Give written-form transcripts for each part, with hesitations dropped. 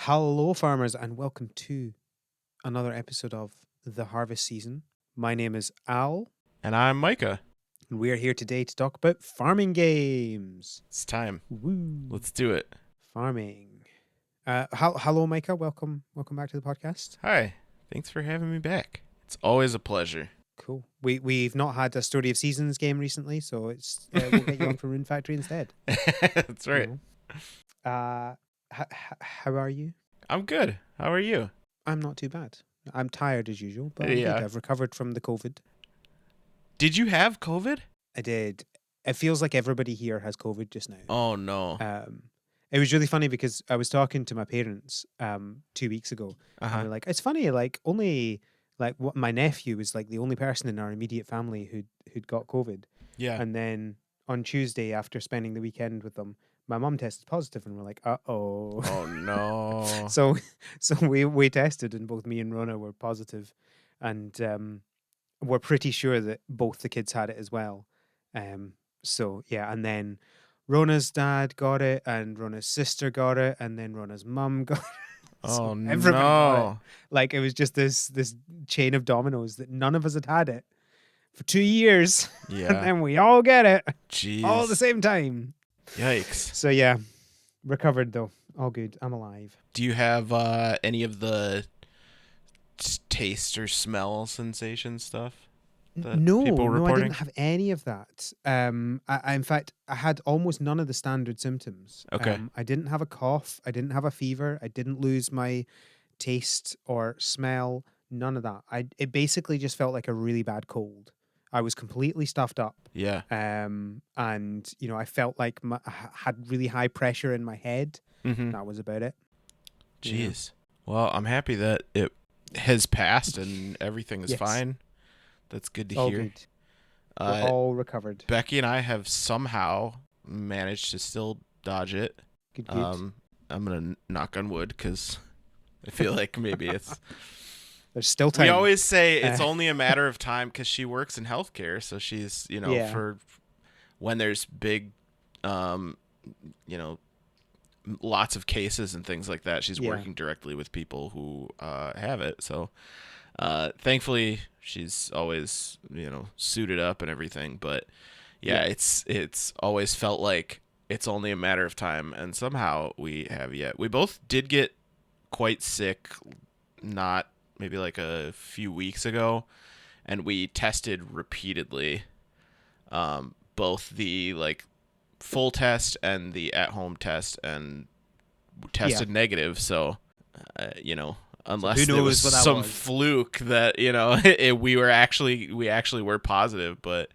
Hello, farmers, and welcome to another episode of the harvest season. My name is Al, And I'm Micah. and we are here today to talk about farming games. It's time. Woo! Let's do it. Farming. Hello, Micah. Welcome back to the podcast. Hi. Thanks for having me back. It's always a pleasure. Cool. We've not had a Story of Seasons game recently, so we'll get you on for Rune Factory instead. That's You right. know. How are you? I'm good. How are you? I'm not too bad. I'm tired as usual, but I'm good. Yeah. I've recovered from the COVID. Did you have COVID? I did. It feels like everybody here has COVID just now. Oh, no. It was really funny because I was talking to my parents 2 weeks ago, and Uh-huh. they're like, "It's funny, like only like what my nephew was like the only person in our immediate family who'd got COVID." Yeah. And then on Tuesday, after spending the weekend with them, my mum tested positive, and we're like, "Uh-oh." Oh, no. So we tested, and both me and Rona were positive, and we're pretty sure that both the kids had it as well. So yeah, and then Rona's dad got it, and Rona's sister got it, and then Rona's mum got it. So Oh, everybody got it. no. Like it was just this chain of dominoes that none of us had it for 2 years, and Yeah. then we all get it all at the Jeez. same time. Yikes. So yeah, recovered though, all good. I'm alive. Do you have any of the taste or smell sensation stuff that No, people no, I didn't reporting? have any of that. In fact, I had almost none of the standard symptoms. Okay. I didn't have a cough. I didn't have a fever. I didn't lose my taste or smell. None of that. It basically just felt like a really bad cold. I was completely stuffed up. Yeah. And I felt like I had really high pressure in my head. Mm-hmm. That was about it. Yeah. Jeez. Well, I'm happy that it has passed and everything is Yes. fine. That's good to All hear. good. We're all recovered. Becky and I have somehow managed to still dodge it. Good, good. I'm gonna knock on wood because I feel like maybe it's. There's still time. We always say it's Uh, only a matter of time because she works in healthcare, so she's Yeah. for when there's big, um, you know, lots of cases and things like that. She's Yeah. working directly with people who have it. So thankfully, she's always suited up and everything. But yeah, Yeah. it's always felt like it's only a matter of time, and somehow we have yet. We both did get quite sick, not maybe like a few weeks ago, and we tested repeatedly, both the like full test and the at-home test, and tested negative. So, unless who there was knows what that some was? fluke that we actually were positive, but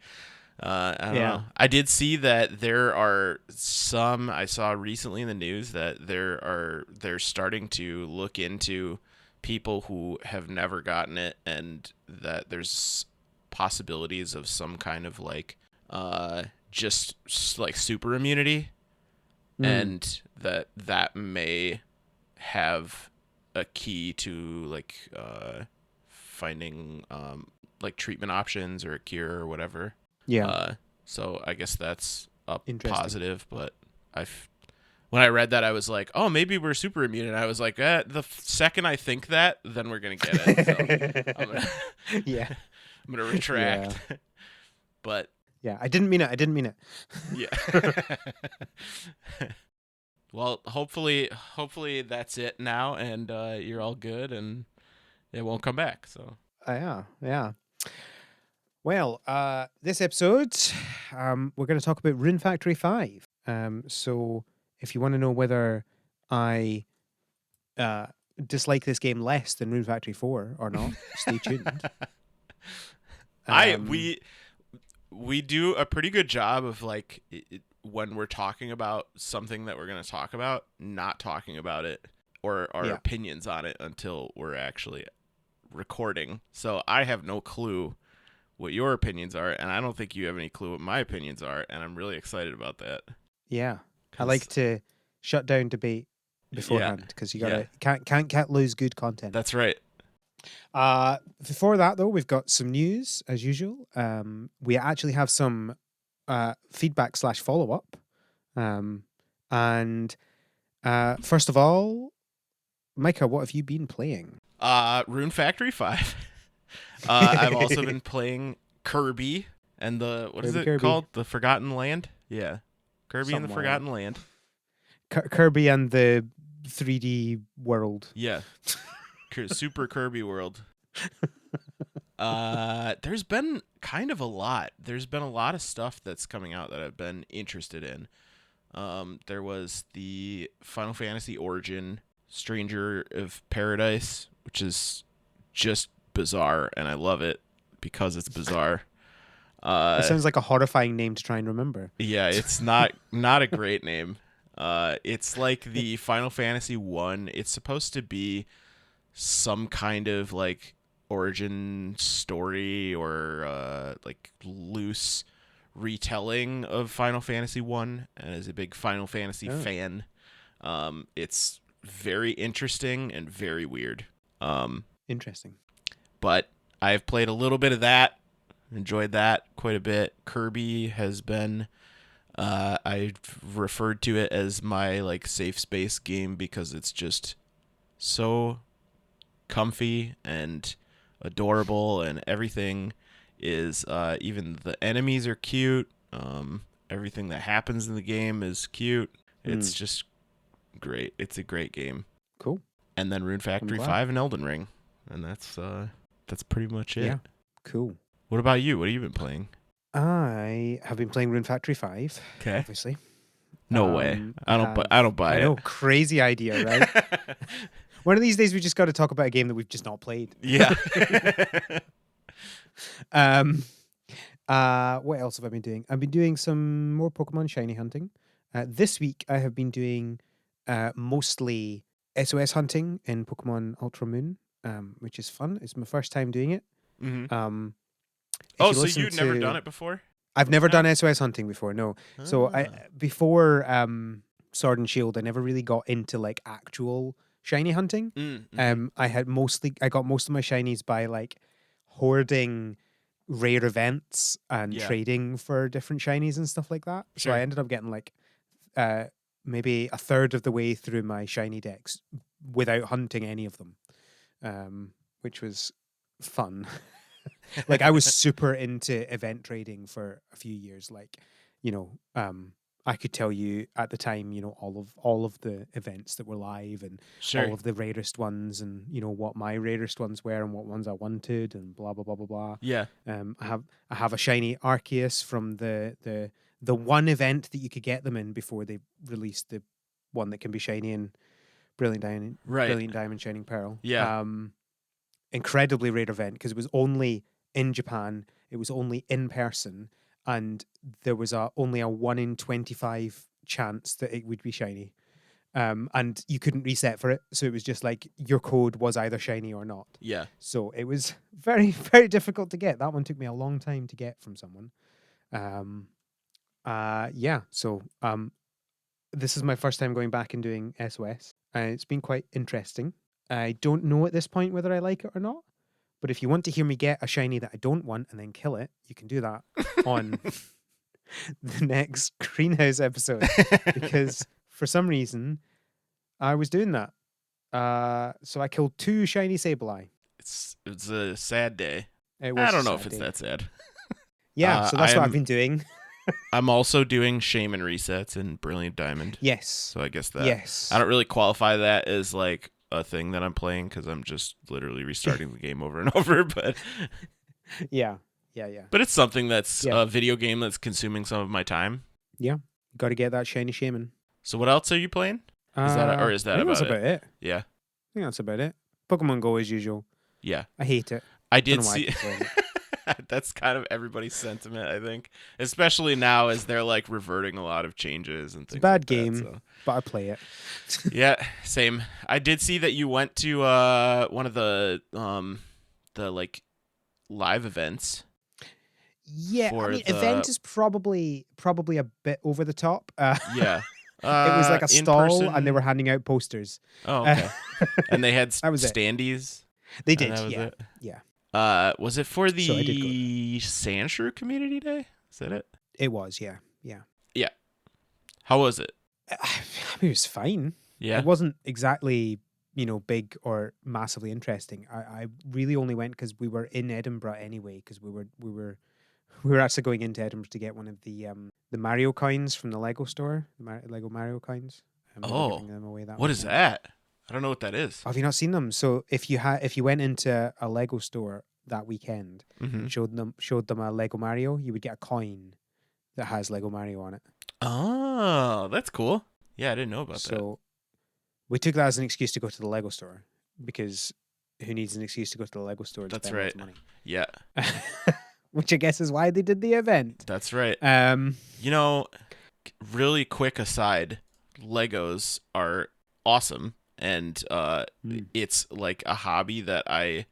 I don't Yeah. know. I did see that there are some I saw recently in the news that they're starting to look into people who have never gotten it, and that there's possibilities of some kind of like just like super immunity, and that may have a key to like finding like treatment options or a cure or whatever. Yeah. So I guess that's a Interesting. positive, but when I read that, I was like, oh, maybe we're super immune, and I was like, second I think that, then we're gonna get it. So I'm gonna Yeah. I'm gonna retract. But Yeah. I didn't mean it. yeah. Well, hopefully that's it now, and you're all good, and it won't come back. So Yeah. Well, this episode, we're going to talk about Rune Factory 5. So if you want to know whether I dislike this game less than Rune Factory 4 or not, stay tuned. We do a pretty good job of like when we're talking about something that we're going to talk about, not talking about it or our opinions on it until we're actually recording. So I have no clue what your opinions are, and I don't think you have any clue what my opinions are, and I'm really excited about that. Yeah. I like to shut down debate beforehand because you gotta can't lose good content. That's right. Before that though, we've got some news as usual. We actually have some feedback / follow up. And first of all, Micah, what have you been playing? Rune Factory 5. I've also been playing Kirby and what is it Kirby. called? The Forgotten Land? Yeah. Kirby and the Something like that. Forgotten Land. Kirby and the 3D world. Yeah. Super Kirby World. There's been kind of a lot. There's been a lot of stuff that's coming out that I've been interested in. There was the Final Fantasy Origin Stranger of Paradise, which is just bizarre, and I love it because it's bizarre. It sounds like a horrifying name to try and remember. Yeah, it's not a great name. It's like the Final Fantasy 1. It's supposed to be some kind of like origin story or like loose retelling of Final Fantasy 1, and as a big Final Fantasy fan, it's very interesting and very weird. Interesting. But I've played a little bit of that, enjoyed that quite a bit. Kirby has been I've referred to it as my like safe space game because it's just so comfy and adorable, and everything is even the enemies are cute. Everything that happens in the game is cute. It's just great. It's a great game. Cool. And then Rune Factory 5 and Elden Ring, and that's pretty much it. Yeah. Cool. What about you? What have you been playing? I have been playing Rune Factory 5. Okay. Obviously. No way. I don't buy it. I know, crazy idea, right? One of these days we just got to talk about a game that we've just not played. Yeah. What else have I been doing? I've been doing some more Pokemon shiny hunting. This week I have been doing mostly SOS hunting in Pokemon Ultra Moon, which is fun. It's my first time doing it. Mm-hmm. So you'd never done it before? I've never done SOS hunting before, no. So before Sword and Shield, I never really got into like actual shiny hunting. Mm-hmm. I got most of my shinies by like hoarding rare events and trading for different shinies and stuff like that. Sure. So I ended up getting like maybe a third of the way through my shiny decks without hunting any of them, which was fun. Like I was super into event trading for a few years. Like, I could tell you at the time, all of the events that were live and all of the rarest ones, and what my rarest ones were and what ones I wanted, and blah blah blah blah blah. Yeah. I have a shiny Arceus from the one event that you could get them in before they released the one that can be shiny in Brilliant Diamond, Shining Pearl. Yeah. Incredibly rare event because it was only in Japan, it was only in person, and there was only a 1 in 25 chance that it would be shiny. And you couldn't reset for it, so it was just like your code was either shiny or not. Yeah. So it was very, very difficult to get. That one took me a long time to get from someone. So this is my first time going back and doing SOS. It's been quite interesting. I don't know at this point whether I like it or not, but if you want to hear me get a shiny that I don't want and then kill it, you can do that on the next Greenhouse episode, because for some reason I was doing that. So I killed 2 shiny Sableye. It's a sad day. I don't know if it's that sad. Yeah, so that's what I've been doing. I'm also doing Shaman resets in Brilliant Diamond. Yes. So I guess that. Yes. I don't really qualify that as like a thing that I'm playing because I'm just literally restarting the game over and over. But yeah. But it's something that's a video game that's consuming some of my time. Yeah, got to get that shiny Shaman. So what else are you playing? Is that about it? Yeah, I think that's about it. Pokemon Go as usual. Yeah, I hate it. I did see. That's kind of everybody's sentiment, I think, especially now as they're like reverting a lot of changes and things. It's a bad like game, that, so. But I play it. Yeah, same. I did see that you went to one of the like live events. Yeah, event is probably a bit over the top. Yeah. It was like a stall, person. and they were handing out posters. Oh, okay. And they had that was standees. They did, yeah. Was it for the Sandshrew Community Day? Is that it? It was, yeah. How was it? It was fine. Yeah. It wasn't exactly big or massively interesting. I really only went because we were in Edinburgh anyway, because we were actually going into Edinburgh to get one of the Mario coins from the Lego store, the Lego Mario coins. They were Oh, giving them away that what is weekend. that? I don't know what that is. Have you not seen them? So if you went into a Lego store that weekend Mm-hmm. and showed them a Lego Mario, you would get a coin that has Lego Mario on it. Oh, that's cool. Yeah, I didn't know about that. So we took that as an excuse to go to the Lego store, because who needs an excuse to go to the Lego store and That's spend lots right. of money? Yeah, Which I guess is why they did the event. that's right. Um, You know, really quick aside, Legos are awesome, and mm, it's like a hobby that I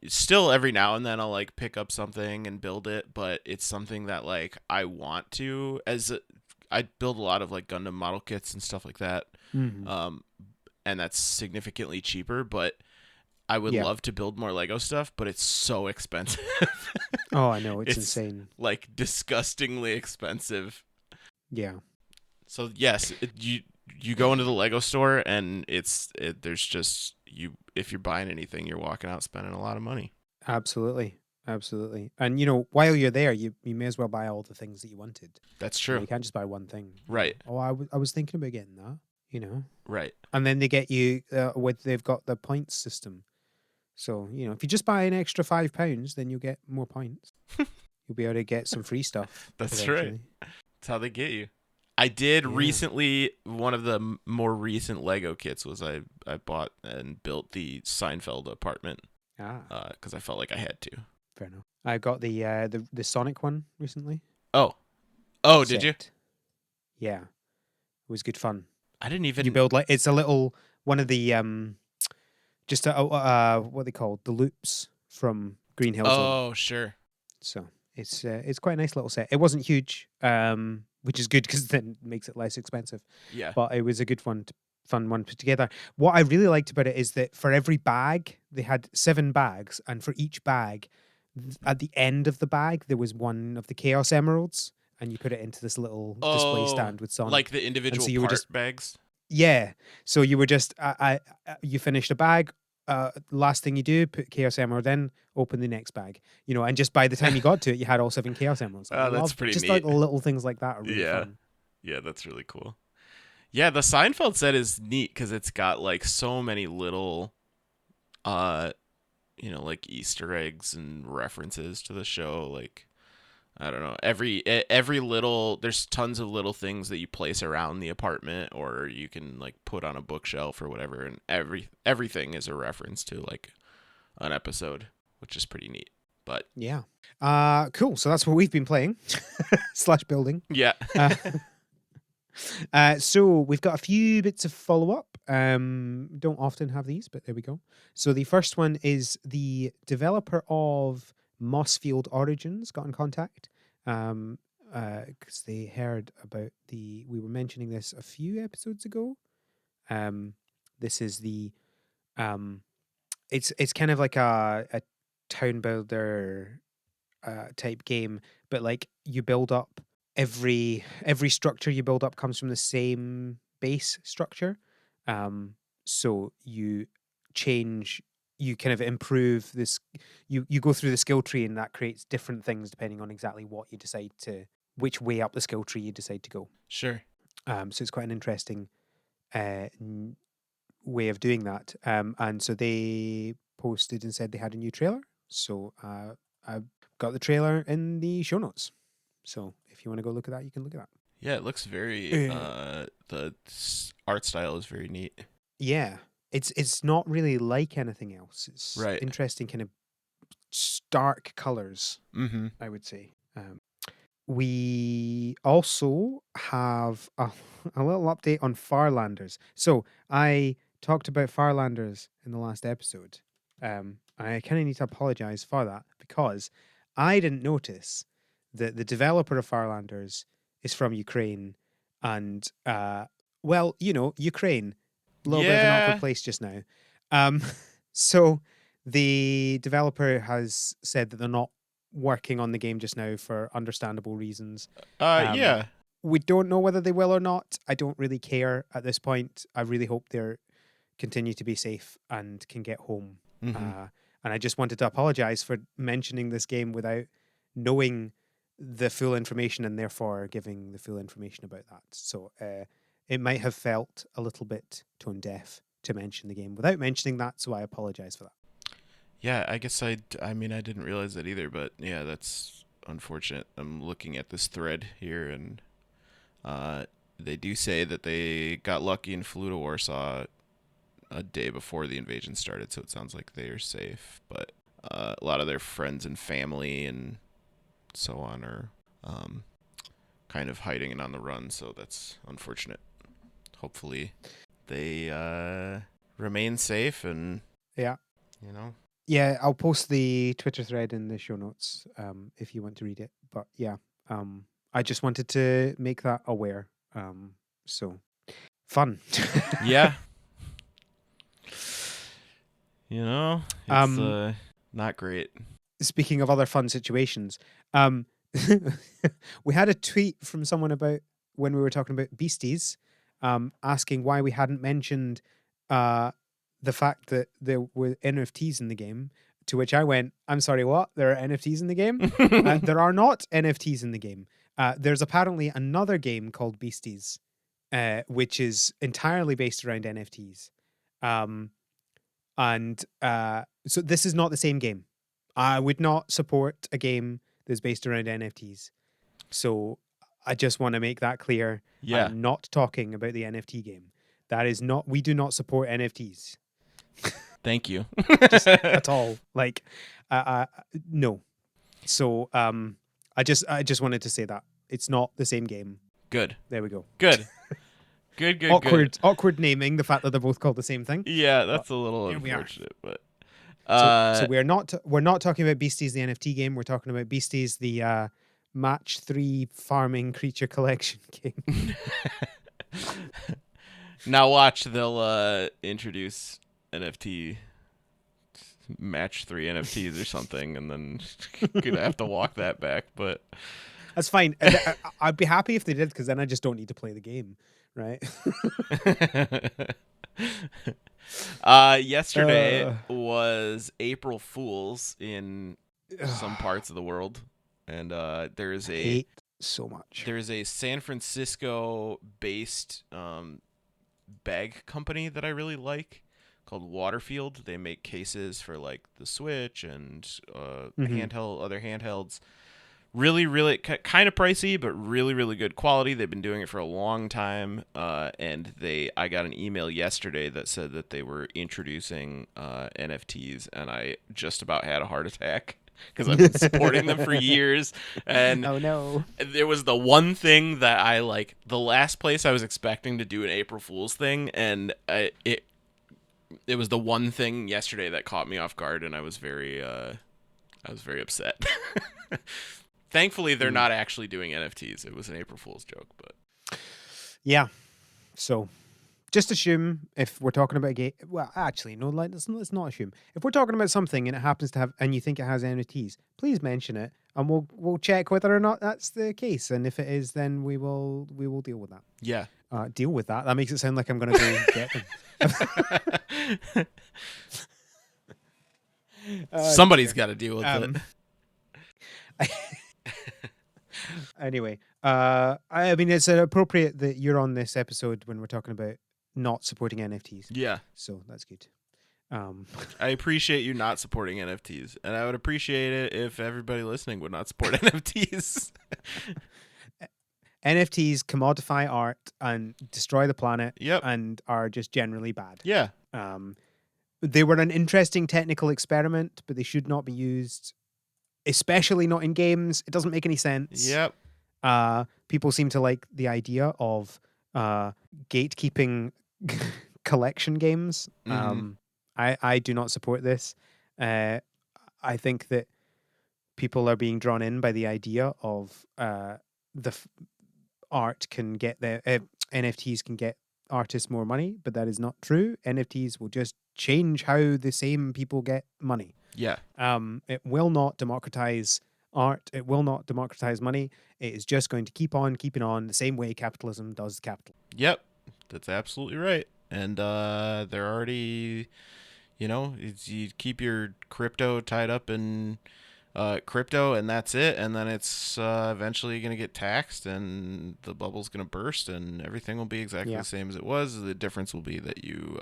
still every now and then I'll like pick up something and build it, but it's something that like I want to I build a lot of like Gundam model kits and stuff like that. mhm. Um, and that's significantly cheaper, but I would Yeah. love to build more Lego stuff, but it's so expensive. Oh, I know, it's It's insane. like disgustingly expensive. Yeah. So yes, you go into the Lego store and there's just you if you're buying anything, you're walking out spending a lot of money. Absolutely. Absolutely. And while you're there, you may as well buy all the things that you wanted. That's true. You can't just buy one thing. Right. Oh, I was thinking about getting that. You know. Right. And then they get you they've got the points system. So if you just buy an extra £5, then you'll get more points. You'll be able to get some free stuff That's right. eventually. That's how they get you. I did Yeah. recently. One of the more recent Lego kits was I bought and built the Seinfeld apartment Ah, because I felt like I had to. fair enough. I got the Sonic one recently. Oh, oh, did you? Set. Yeah, it was good fun. I didn't You even. build it's a little one of the just what they call the loops from Green Hill Zone. Oh, sure. So it's quite a nice little set. It wasn't huge, which is good because then it makes it less expensive. Yeah. But it was a good one, fun one put together. What I really liked about it is that for every bag, they had 7 bags, and for each bag, at the end of the bag, there was one of the Chaos Emeralds, and you put it into this little display Oh, stand with like Sonic. the And so individual you were part just bags. yeah, so you were just you finished a bag. Last thing you do, put Chaos Emerald in, open the next bag. And just by the time you got to it, you had all 7 Chaos Emeralds. I Oh, that's love pretty just like neat. little things like that are really Yeah. fun. Yeah, that's really cool. Yeah, the Seinfeld set is neat because it's got like so many little, uh, like Easter eggs and references to the show. Like I don't know, every little there's tons of little things that you place around the apartment or you can like put on a bookshelf or whatever, and everything is a reference to like an episode, which is pretty neat. But Yeah. Cool. So that's what we've been playing slash building. yeah, Uh, so we've got a few bits of follow up. Don't often have these, but there we go. So the first one is the developer of Mossfield Origins got in contact. Because they heard about we were mentioning this a few episodes ago. This is it's kind of like a town builder type game, but like you build up every structure you build up comes from the same base structure. So you kind of improve this. You go through the skill tree, and that creates different things depending on exactly what you decide to which way up the skill tree you decide to go. sure. So it's quite an interesting way of doing that. And so they posted and said they had a new trailer. So I've got the trailer in the show notes. So if you want to go look at that, you can look at that. Yeah, it looks very. Art style is very neat. Yeah, it's not really like anything else. It's Right. interesting, kind of stark colors, Mm-hmm. I would say. We also have a little update on Farlanders. So I talked about Farlanders in the last episode. I kind of need to apologize for that because I didn't notice that the developer of Farlanders is from Ukraine, and Ukraine, a little bit of an awkward Yeah. place just now. Um, so the developer has said that they're not working on the game just now for understandable reasons. Yeah. We don't know whether they will or not. I don't really care at this point. I really hope they're continue to be safe and can get home. Mm-hmm. And I just wanted to apologize for mentioning this game without knowing the full information and therefore giving the full information about that. So it might have felt a little bit tone deaf to mention the game without mentioning that. So I apologize for that. Yeah, I guess I mean, I didn't realize that either, but yeah, that's unfortunate. I'm looking at this thread here, and they do say that they got lucky and flew to Warsaw a day before the invasion started, so it sounds like they are safe. But a lot of their friends and family and so on are kind of hiding and on the run, so that's unfortunate. Hopefully, they remain safe, and Yeah. you know. Yeah, I'll post the Twitter thread in the show notes if you want to read it. But yeah, I just wanted to make that aware. So fun. Yeah. It's Um, not great. Speaking of other fun situations, um, we had a tweet from someone about when we were talking about beasties, asking why we hadn't mentioned the fact that there were NFTs in the game. To which I went, "I'm sorry, what? There are NFTs in the game? There are not NFTs in the game. There's apparently another game called Beasties, which is entirely based around NFTs. Um, and so this is not the same game. I would not support a game that's based around NFTs. So I just want to make that clear. I Yeah. am not talking about the NFT game. That is not, we do not support NFTs Thank you. just at all. Like, no. So I just wanted to say that it's not the same game. Good. There we go. Good. Good. Awkward naming the fact that they're both called the same thing. Yeah, But that's a little here we are. unfortunate, but So we're not talking about Beasties the NFT game. We're talking about Beasties the match 3 farming creature collection game. now watch, they'll introduce NFT match 3 NFTs or something, and then gonna have to walk that back, but That's fine. I'd be happy if they did, because then I just don't need to play the game, right? Yesterday was April Fools in some parts of the world, and there's hate so much. there's a San Francisco based bag company that I really like called Waterfield. They make cases for like the Switch and other handhelds. Really kind of pricey, but really good quality. They've been doing it for a long time, and I got an email yesterday that said that they were introducing NFTs, and I just about had a heart attack because I've been supporting them for years. And oh no, there was the one thing that I like. The last place I was expecting to do an April Fool's thing, and it was the one thing yesterday that caught me off guard, and I was very upset. Thankfully, they're not actually doing NFTs. It was an April Fool's joke, but yeah. So just assume if we're talking about a game. Well, actually, no. Like, let's not assume. If we're talking about something and it happens to have, and you think it has NFTs, please mention it, and we'll check whether or not that's the case. And if it is, then we will deal with that. yeah. Deal with that. That makes it sound like I'm going to go get them. Somebody's got to deal with it. Anyway, I mean, it's appropriate that you're on this episode when we're talking about not supporting NFTs. Yeah. So that's good. I appreciate you not supporting NFTs, and I would appreciate it if everybody listening would not support NFTs. NFTs commodify art and destroy the planet. Yep. And are just generally bad. Yeah. They were an interesting technical experiment, but they should not be used, especially not in games. It doesn't make any sense. Yep. People seem to like the idea of gatekeeping collection games. Mhm. I do not support this. I think that people are being drawn in by the idea of art can get NFTs can get artists more money, but that is not true. NFTs will just change how the same people get money. Yeah. It will not democratize art. It will not democratize money. It is just going to keep on keeping on the same way capitalism does capital. Yep. That's absolutely right. and they're already, you keep your crypto tied up in crypto, and that's it. And then it's eventually going to get taxed, and the bubble's going to burst, and everything will be exactly Yeah. the same as it was. The difference will be that you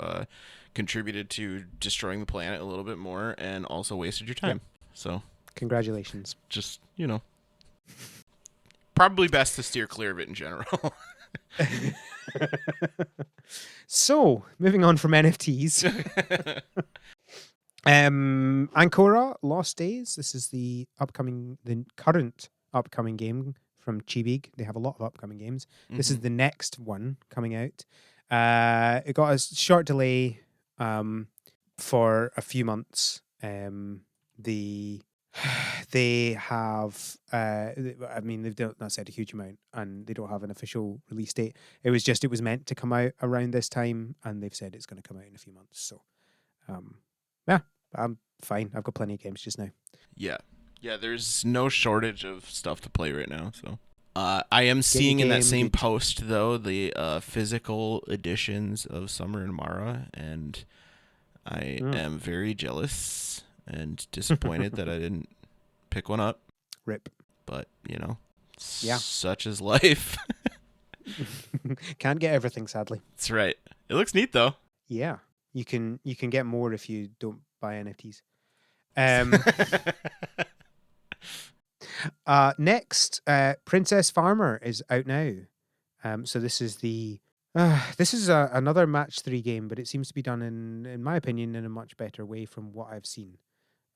contributed to destroying the planet a little bit more, and also wasted your Yep. time. So Congratulations. just probably best to steer clear of it in general. So, moving on from NFTs. Ancora Lost Days. This is the current upcoming game from Chibig. They have a lot of upcoming games. This is the next one coming out. It got a short delay for a few months. The they have I mean they've not said a huge amount, and they don't have an official release date. It was meant to come out around this time, and they've said it's going to come out in a few months. So yeah, I'm fine. I've got plenty of games just now. Yeah. Yeah, there's no shortage of stuff to play right now, so. I am Get your seeing in that game, same good. post, though, the physical editions of Summer and Mara, and I am very jealous and disappointed that I didn't pick one up. Rip. But, Yeah. such is life. Can't get everything, sadly. That's right. It looks neat, though. Yeah. You can get more if you don't buy NFTs. Next, Princess Farmer is out now. So this is another match 3 game, but it seems to be done in my opinion, in a much better way from what I've seen.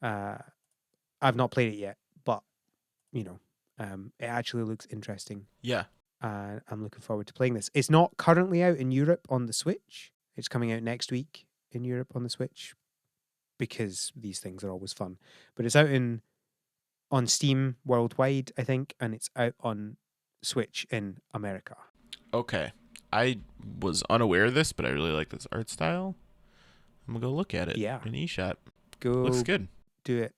I've not played it yet, but it actually looks interesting. Yeah. I'm looking forward to playing this. It's not currently out in Europe on the Switch. It's coming out next week in Europe on the Switch, because these things are always fun. But it's out on Steam worldwide, I think, and it's out on Switch in America. Okay. I was unaware of this, but I really like this art style. I'm going to go look at it in eShop. Go Looks good. Do it.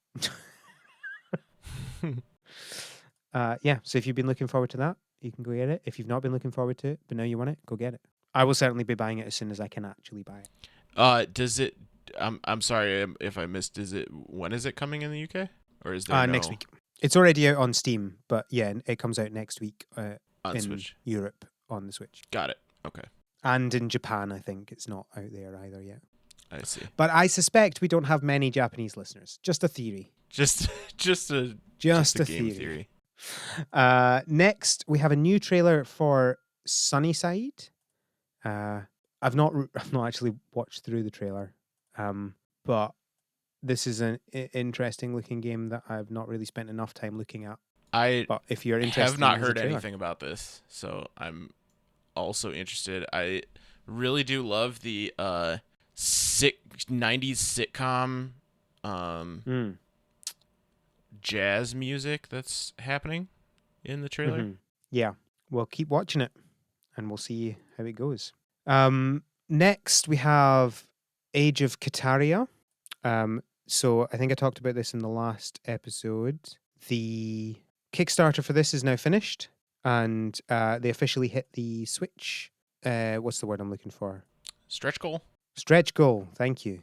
Yeah, so if you've been looking forward to that, you can go get it. If you've not been looking forward to it, but now you want it, go get it. I will certainly be buying it as soon as I can actually buy it. Does it... I'm sorry if I missed. When is it coming in the UK? Or is there next week. It's already out on Steam, but yeah, it comes out next week on in Switch. Europe on the Switch. Got it. Okay. And in Japan, I think it's not out there either yet. I see. But I suspect we don't have many Japanese listeners. Just a theory. Just a game theory. Next, we have a new trailer for Sunnyside. I've not actually watched through the trailer, but this is an interesting looking game that I've not really spent enough time looking at. But if you're interested, have not heard anything about this, so I'm also interested. I really do love the 90s sitcom jazz music that's happening in the trailer. Mm-hmm. Yeah, we'll keep watching it, and we'll see how it goes. Next, we have Age of Kataria. So I think I talked about this in the last episode. The Kickstarter for this is now finished, and they officially hit the Switch. What's the word I'm looking for? Stretch goal. Stretch goal. Thank you.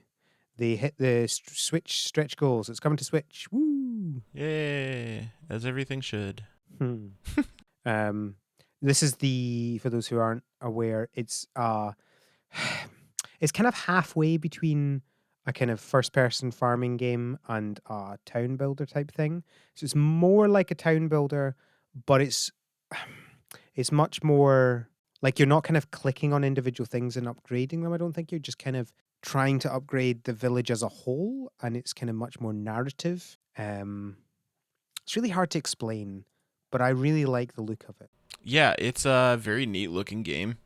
They hit the Switch stretch goals. It's coming to Switch. Woo! Yay! As everything should. This is for those who aren't aware, it's kind of halfway between a kind of first-person farming game and a town builder type thing. So it's more like a town builder, but it's much more like you're not kind of clicking on individual things and upgrading them. I don't think you're just kind of trying to upgrade the village as a whole, and it's kind of much more narrative. It's really hard to explain, but I really like the look of it. Yeah, it's a very neat looking game.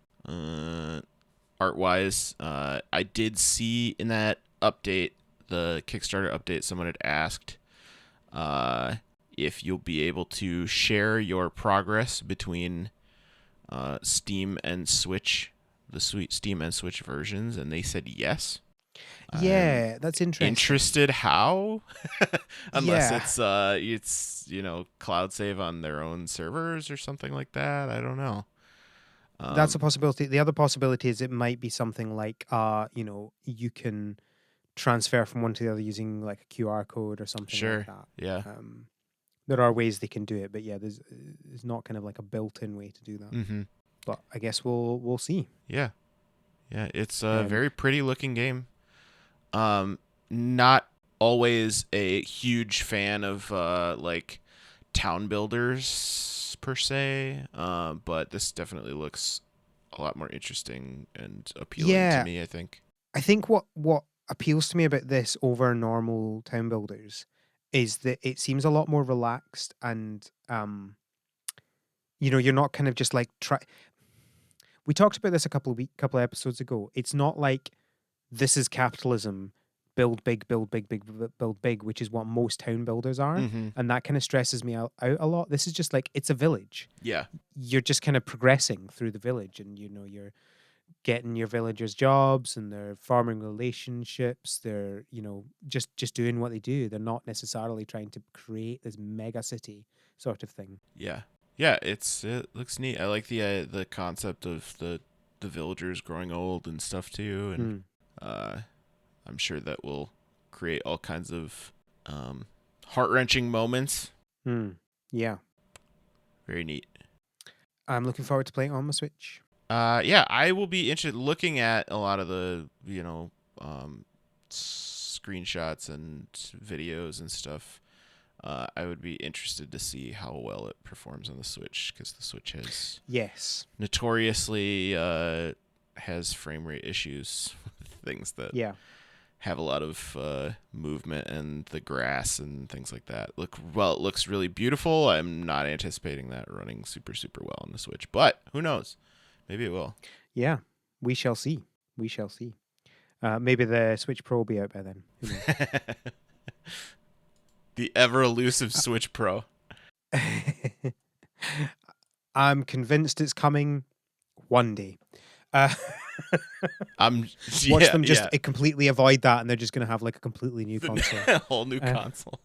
Art-wise, I did see in that update, the Kickstarter update, someone had asked if you'll be able to share your progress between Steam and Switch, the Steam and Switch versions, and they said yes. Yeah, that's interesting. Interested how? Unless it's cloud save on their own servers or something like that. I don't know. That's a possibility. The other possibility is it might be something like, you can transfer from one to the other using like a QR code or something like Sure. that. Yeah. There are ways they can do it, but yeah, there's not kind of like a built-in way to do that. Mm-hmm. But I guess we'll see. Yeah. Yeah. It's a Um, very pretty looking game. Not always a huge fan of like town builders per se, but this definitely looks a lot more interesting and appealing to yeah, me, I think. I think what appeals to me about this over normal town builders is that it seems a lot more relaxed and you're not kind of just like try. We talked about this a couple of episodes ago. It's not like this is capitalism, build big, build big, build big, which is what most town builders are, Mm-hmm. and that kind of stresses me out a lot. This is just like it's a village. Yeah. You're just kind of progressing through the village, and you're getting your villagers jobs, and they're farming relationships. They're just doing what they do. They're not necessarily trying to create this mega city sort of thing. Yeah. Yeah, it looks neat. I like the concept of the villagers growing old and stuff too, and Mm, uh I'm sure that will create all kinds of heart-wrenching moments. mm, yeah, Very neat. I'm looking forward to playing on my Switch. Yeah, I will be interested looking at a lot of the, screenshots and videos and stuff. I would be interested to see how well it performs on the Switch, because the Switch has Yes, notoriously has frame rate issues with things that yeah. have a lot of movement and the grass and things like that. It looks really beautiful. I'm not anticipating that running super well on the Switch, but who knows? Maybe it will. Yeah, we shall see. We shall see. Maybe the Switch Pro will be out by then. Who knows? The ever elusive Switch Pro. I'm convinced it's coming one day. Uh, I'm watch yeah, them just yeah. completely avoid that, and they're just going to have like a completely new console. A whole new Uh, console.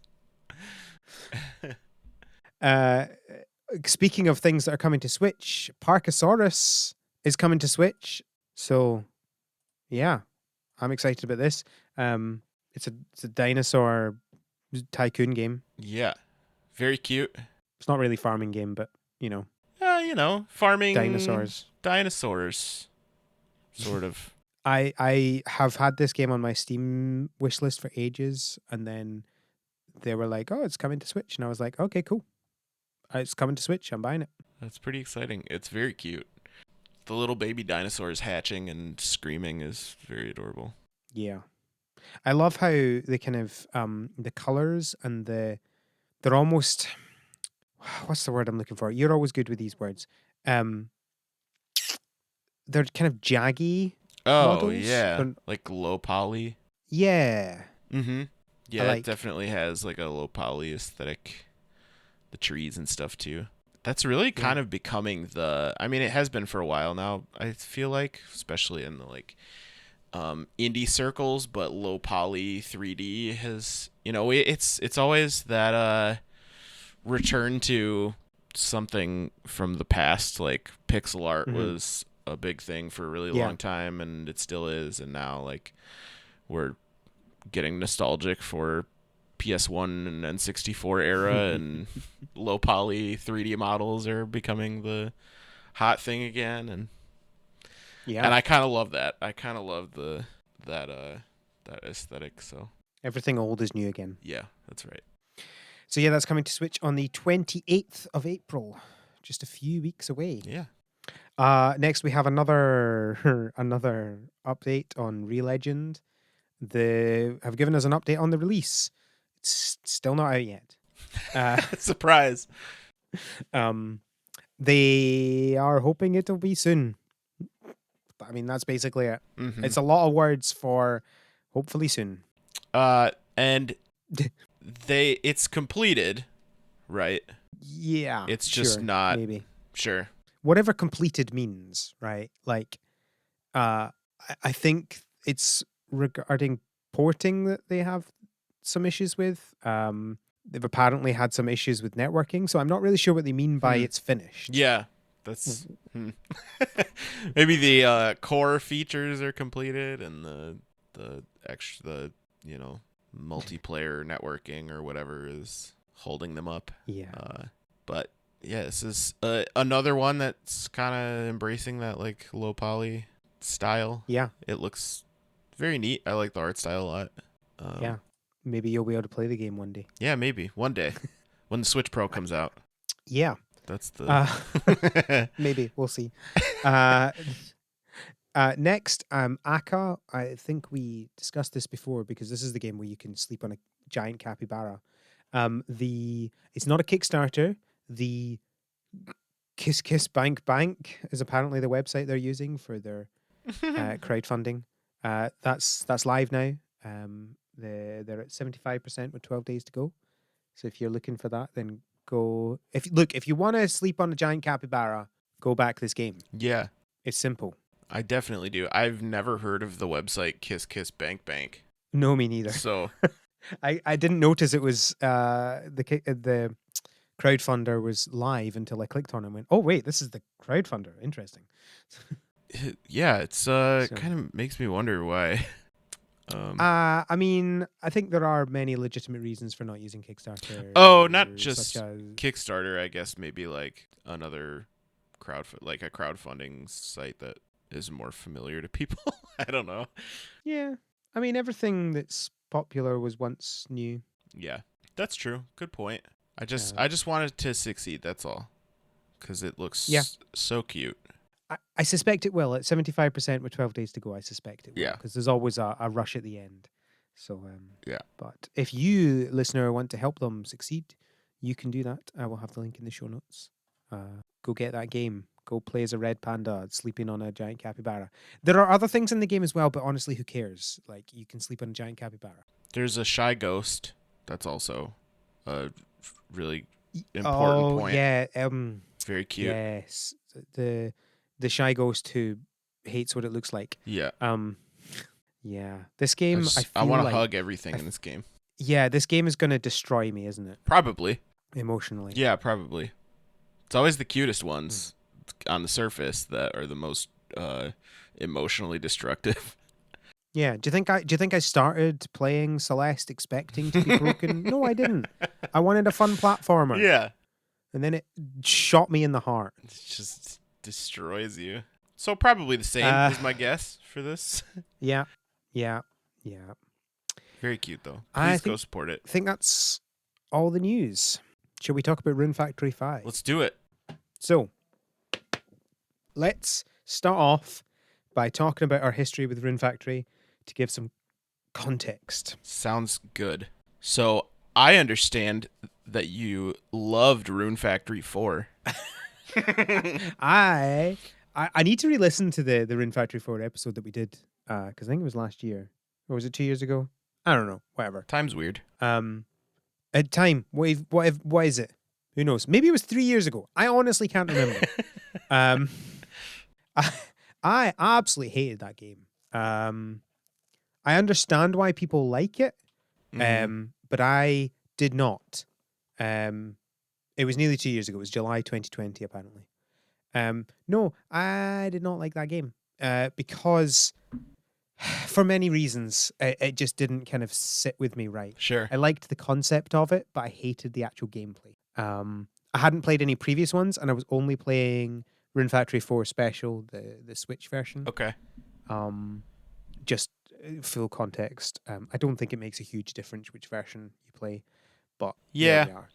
Uh, Speaking of things that are coming to Switch, Parkasaurus is coming to Switch. So, yeah, I'm excited about this. It's a dinosaur tycoon game. Yeah, very cute. It's not really farming game, but Farming dinosaurs. dinosaurs, sort of. I have had this game on my Steam wishlist for ages, and then they were like, "Oh, it's coming to Switch," and I was like, "Okay, cool. It's coming to Switch. I'm buying it." That's pretty exciting. It's very cute. The little baby dinosaurs hatching and screaming is very adorable. Yeah, I love how they kind of the colors and they're almost what's the word I'm looking for? You're always good with these words. Um, they're kind of jaggy Oh, models. yeah. Like low poly. Yeah, Mm-hmm. I Yeah, it like. definitely has like a low poly aesthetic. The trees and stuff too. That's really Yeah. kind of becoming I mean, it has been for a while now, I feel like, especially in the like indie circles, but low poly 3D has, it's always that return to something from the past. Like pixel art Mhm. was a big thing for a really Yeah. long time, and it still is, and now like we're getting nostalgic for PS1 and N64 era, and low poly 3D models are becoming the hot thing again, and Yeah. I kind of love that. I kind of love that aesthetic. So Everything old is new again. yeah, that's right. So yeah, that's coming to Switch on the 28th of April, just a few weeks away. Yeah. Next we have another another update on Re-Legend. They have given us an update on the release. It's still not out yet. Surprise. Um, they are hoping it'll be soon. I mean, that's basically it. Mm-hmm. It's a lot of words for hopefully soon. And it's completed, right? Yeah, It's just sure, not maybe sure. whatever completed means, right? Like, I think it's regarding porting that they have some issues with. They've apparently had some issues with networking, so I'm not really sure what they mean by it's finished. Yeah, That's maybe the core features are completed and the extra multiplayer networking or whatever is holding them up. Yeah. But yeah, this is another one that's kind of embracing that like low poly style. Yeah. It looks very neat. I like the art style a lot. Yeah. Maybe you'll be able to play the game one day. Yeah, maybe one day when the Switch Pro comes out. Yeah. That's the Maybe. We'll see. Next, Aka. I think we discussed this before because this is the game where you can sleep on a giant capybara. It's not a Kickstarter. The Kiss Kiss Bank Bank is apparently the website they're using for their crowdfunding. That's live now. They're at 75% with 12 days to go. So if you're looking for that, then go. If you want to sleep on a giant capybara, go back this game. Yeah, It's simple. I definitely do. I've never heard of the website Kiss Kiss Bank Bank. No, me neither. So I didn't notice it was the crowdfunder was live until I clicked on it and went, oh wait, this is the crowdfunder. Interesting. yeah, it's kind of makes me wonder why. I mean, I think there are many legitimate reasons for not using Kickstarter. Oh, not just such as Kickstarter. I guess maybe like another like a crowdfunding site that is more familiar to people. I don't know. yeah. I mean, everything that's popular was once new. Yeah, that's true. Good point. I just wanted to succeed. That's all. Because it looks so cute. I suspect it will. At 75% with 12 days to go, I suspect it will. Yeah. Because there's always a rush at the end. So, yeah. But if you, listener, want to help them succeed, you can do that. I will have the link in the show notes. Go get that game. Go play as a red panda sleeping on a giant capybara. There are other things in the game as well, but honestly, who cares? Like, you can sleep on a giant capybara. There's a shy ghost. That's also a really important point. Yeah. Very cute. Yes. The shy ghost who hates what it looks like. Yeah. Yeah. This game, I want to hug everything in this game. Yeah, this game is going to destroy me, isn't it? Probably. Emotionally. Yeah, probably. It's always the cutest ones on the surface that are the most emotionally destructive. Yeah. Do you think I started playing Celeste expecting to be broken? No, I didn't. I wanted a fun platformer. Yeah. And then it shot me in the heart. It just destroys you. So probably the same is my guess for this. Yeah. Very cute though. Please go support it. I think that's all the news. Shall we talk about Rune Factory 5? Let's do it. So, let's start off by talking about our history with Rune Factory to give some context. Sounds good. So, I understand that you loved Rune Factory 4. I need to re-listen to the Rune Factory 4 episode that we did, because I think it was last year. Or was it 2 years ago? I don't know. Whatever. Time's weird. At time, what is it? Who knows? Maybe it was 3 years ago. I honestly can't remember. I absolutely hated that game. I understand why people like it, but I did not. It was nearly 2 years ago. It was July 2020, apparently. No, I did not like that game because for many reasons, it just didn't kind of sit with me right. Sure. I liked the concept of it, but I hated the actual gameplay. I hadn't played any previous ones, and I was only playing Rune Factory 4 Special, the Switch version. Okay. Just full context. I don't think it makes a huge difference which version you play, but yeah, we are.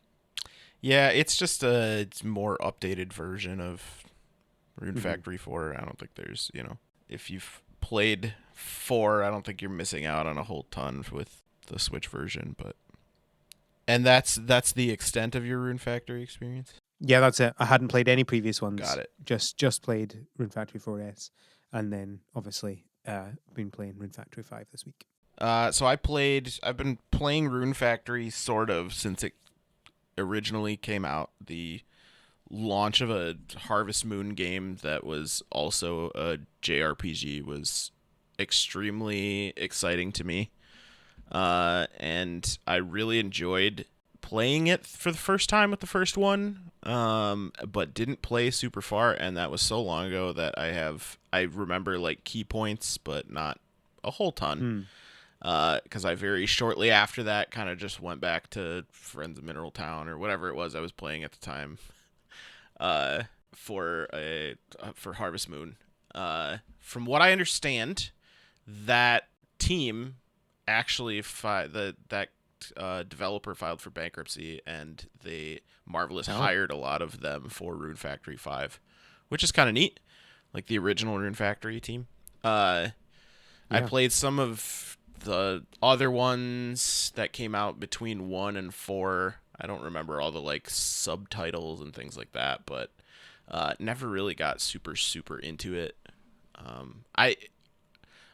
Yeah, it's just a more updated version of Rune Factory 4. I don't think there's, if you've played 4, I don't think you're missing out on a whole ton with the Switch version, and that's the extent of your Rune Factory experience? Yeah, that's it. I hadn't played any previous ones. Got it. Just played Rune Factory 4S, and then obviously been playing Rune Factory 5 this week. So I've been playing Rune Factory sort of since it originally came out. The launch of a Harvest Moon game that was also a JRPG was extremely exciting to me. And I really enjoyed playing it for the first time with the first one, but didn't play super far, and that was so long ago that I remember like key points, but not a whole ton. Hmm. Because I very shortly after that kind of just went back to Friends of Mineral Town or whatever it was I was playing at the time. Uh, for Harvest Moon. From what I understand, that team actually that developer filed for bankruptcy, and Marvelous Oh, hired a lot of them for Rune Factory 5, which is kind of neat. Like the original Rune Factory team. I yeah. played some of the other ones that came out between 1 and 4. I don't remember all the like subtitles and things like that, but never really got super into it.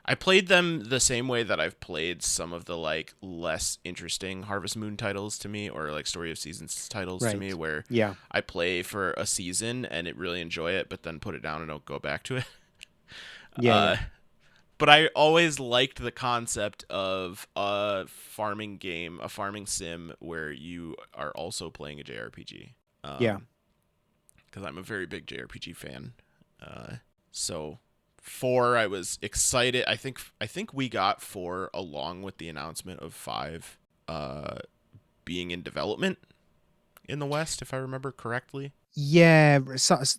I played them the same way that I've played some of the like less interesting Harvest Moon titles to me, or like Story of Seasons titles to me, Right. where Yeah. I play for a season and really enjoy it, but then put it down and don't go back to it. Yeah. Uh, Yeah. but I always liked the concept of a farming game, a farming sim where you are also playing a JRPG. Yeah. Because I'm a very big JRPG fan. So 4, I was excited. I think we got 4 along with the announcement of 5 being in development in the West, if I remember correctly. Yeah.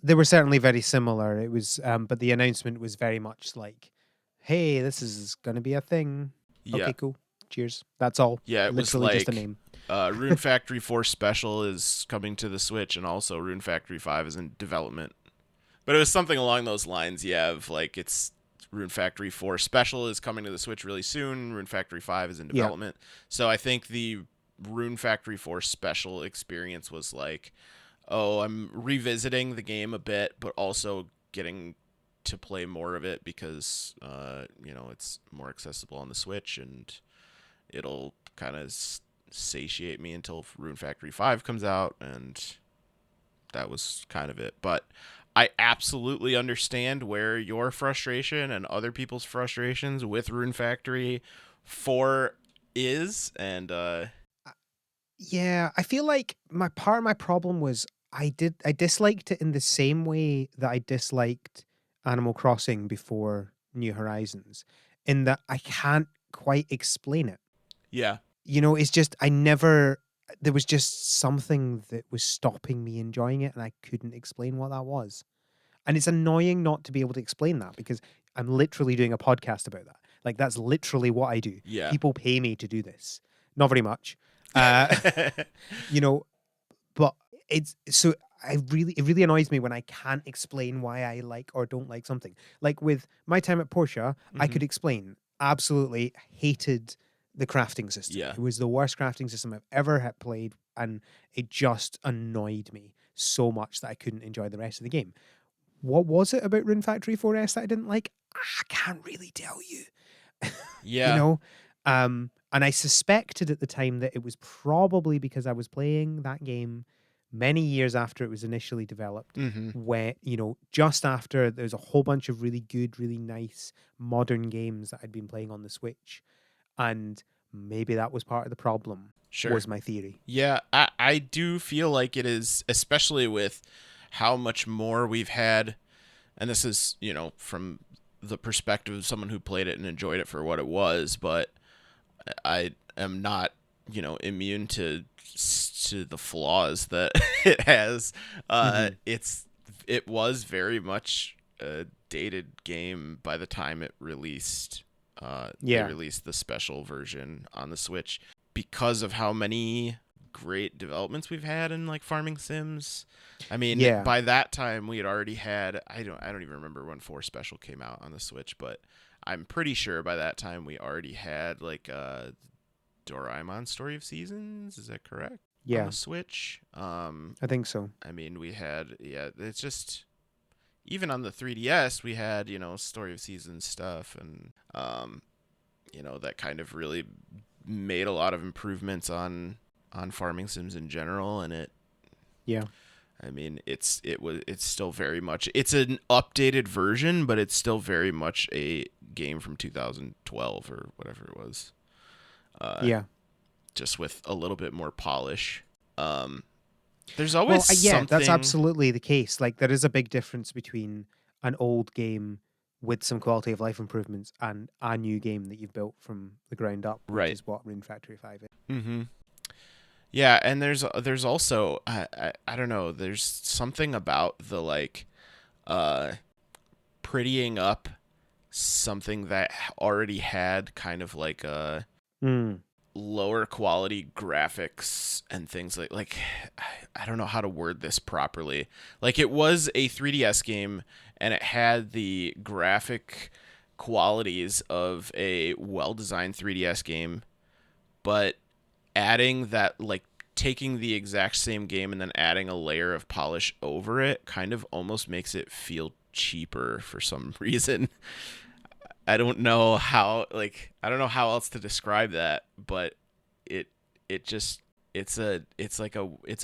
They were certainly very similar. It was, but the announcement was very much like, "Hey, this is going to be a thing." Yeah, Okay, cool. Cheers. That's all. yeah, it was Literally just a like name. Rune Factory 4 Special is coming to the Switch, and also Rune Factory 5 is in development. But it was something along those lines, yeah, of like it's Rune Factory 4 Special is coming to the Switch really soon. Rune Factory 5 is in Yeah. development. So I think the Rune Factory 4 Special experience was like, oh, I'm revisiting the game a bit, but also getting to play more of it because, it's more accessible on the Switch, and it'll kind of satiate me until Rune Factory 5 comes out, and that was kind of it. But I absolutely understand where your frustration and other people's frustrations with Rune Factory 4 is, and Yeah, I feel like my part of my problem was I disliked it in the same way that I disliked Animal Crossing before New Horizons, in that I can't quite explain it. yeah. It's just I never there was just something that was stopping me enjoying it and I couldn't explain what that was. And it's annoying not to be able to explain that because I'm literally doing a podcast about that. Like that's literally what I do. Yeah. People pay me to do this. Not very much. Uh you know, but it's so it really annoys me when I can't explain why I like or don't like something. Like with my time at Porsche, I hmm could explain absolutely hated the crafting system. Yeah. It was the worst crafting system I've ever had played, and it just annoyed me so much that I couldn't enjoy the rest of the game. What was it about Rune Factory 4S that I didn't like? I can't really tell you. you Yeah. know? And I suspected at the time that it was probably because I was playing that game many years after it was initially developed, hmm where, just after there's a whole bunch of really good, really nice modern games that I'd been playing on the Switch. And maybe that was part of the problem, Sure. was my theory. Yeah, I do feel like it is, especially with how much more we've had, and this is, from the perspective of someone who played it and enjoyed it for what it was, but I am not, immune to the flaws that it has. Hmm. It was very much a dated game by the time it released. They Yeah. released the special version on the Switch because of how many great developments we've had in like farming sims. I mean, Yeah. by that time we had already had I don't even remember when 4 Special came out on the Switch, but I'm pretty sure by that time we already had like Doraemon Story of Seasons, is that correct? On Yeah. the Switch. I think so. I mean, we had, yeah, it's just even on the 3DS we had, Story of Seasons stuff, and that kind of really made a lot of improvements on farming sims in general, and Yeah. I mean, it's still very much, it's an updated version, but it's still very much a game from 2012 or whatever it was. Uh, Yeah. just with a little bit more polish. Um, there's Well, always yeah, that's something. absolutely the case. Like, there is a big difference between an old game with some quality of life improvements and a new game that you've built from the ground up, which Right. is what Rune Factory 5 is. Mm-hmm. Yeah, and there's also I don't know. There's something about the like uh prettying up something that already had kind of like a Mm. lower quality graphics and things like I don't know how to word this properly. Like it was a 3DS game and it had the graphic qualities of a well-designed 3DS game, but adding that like taking the exact same game and then adding a layer of polish over it kind of almost makes it feel cheaper for some reason. I don't know how else to describe that, but it it just it's a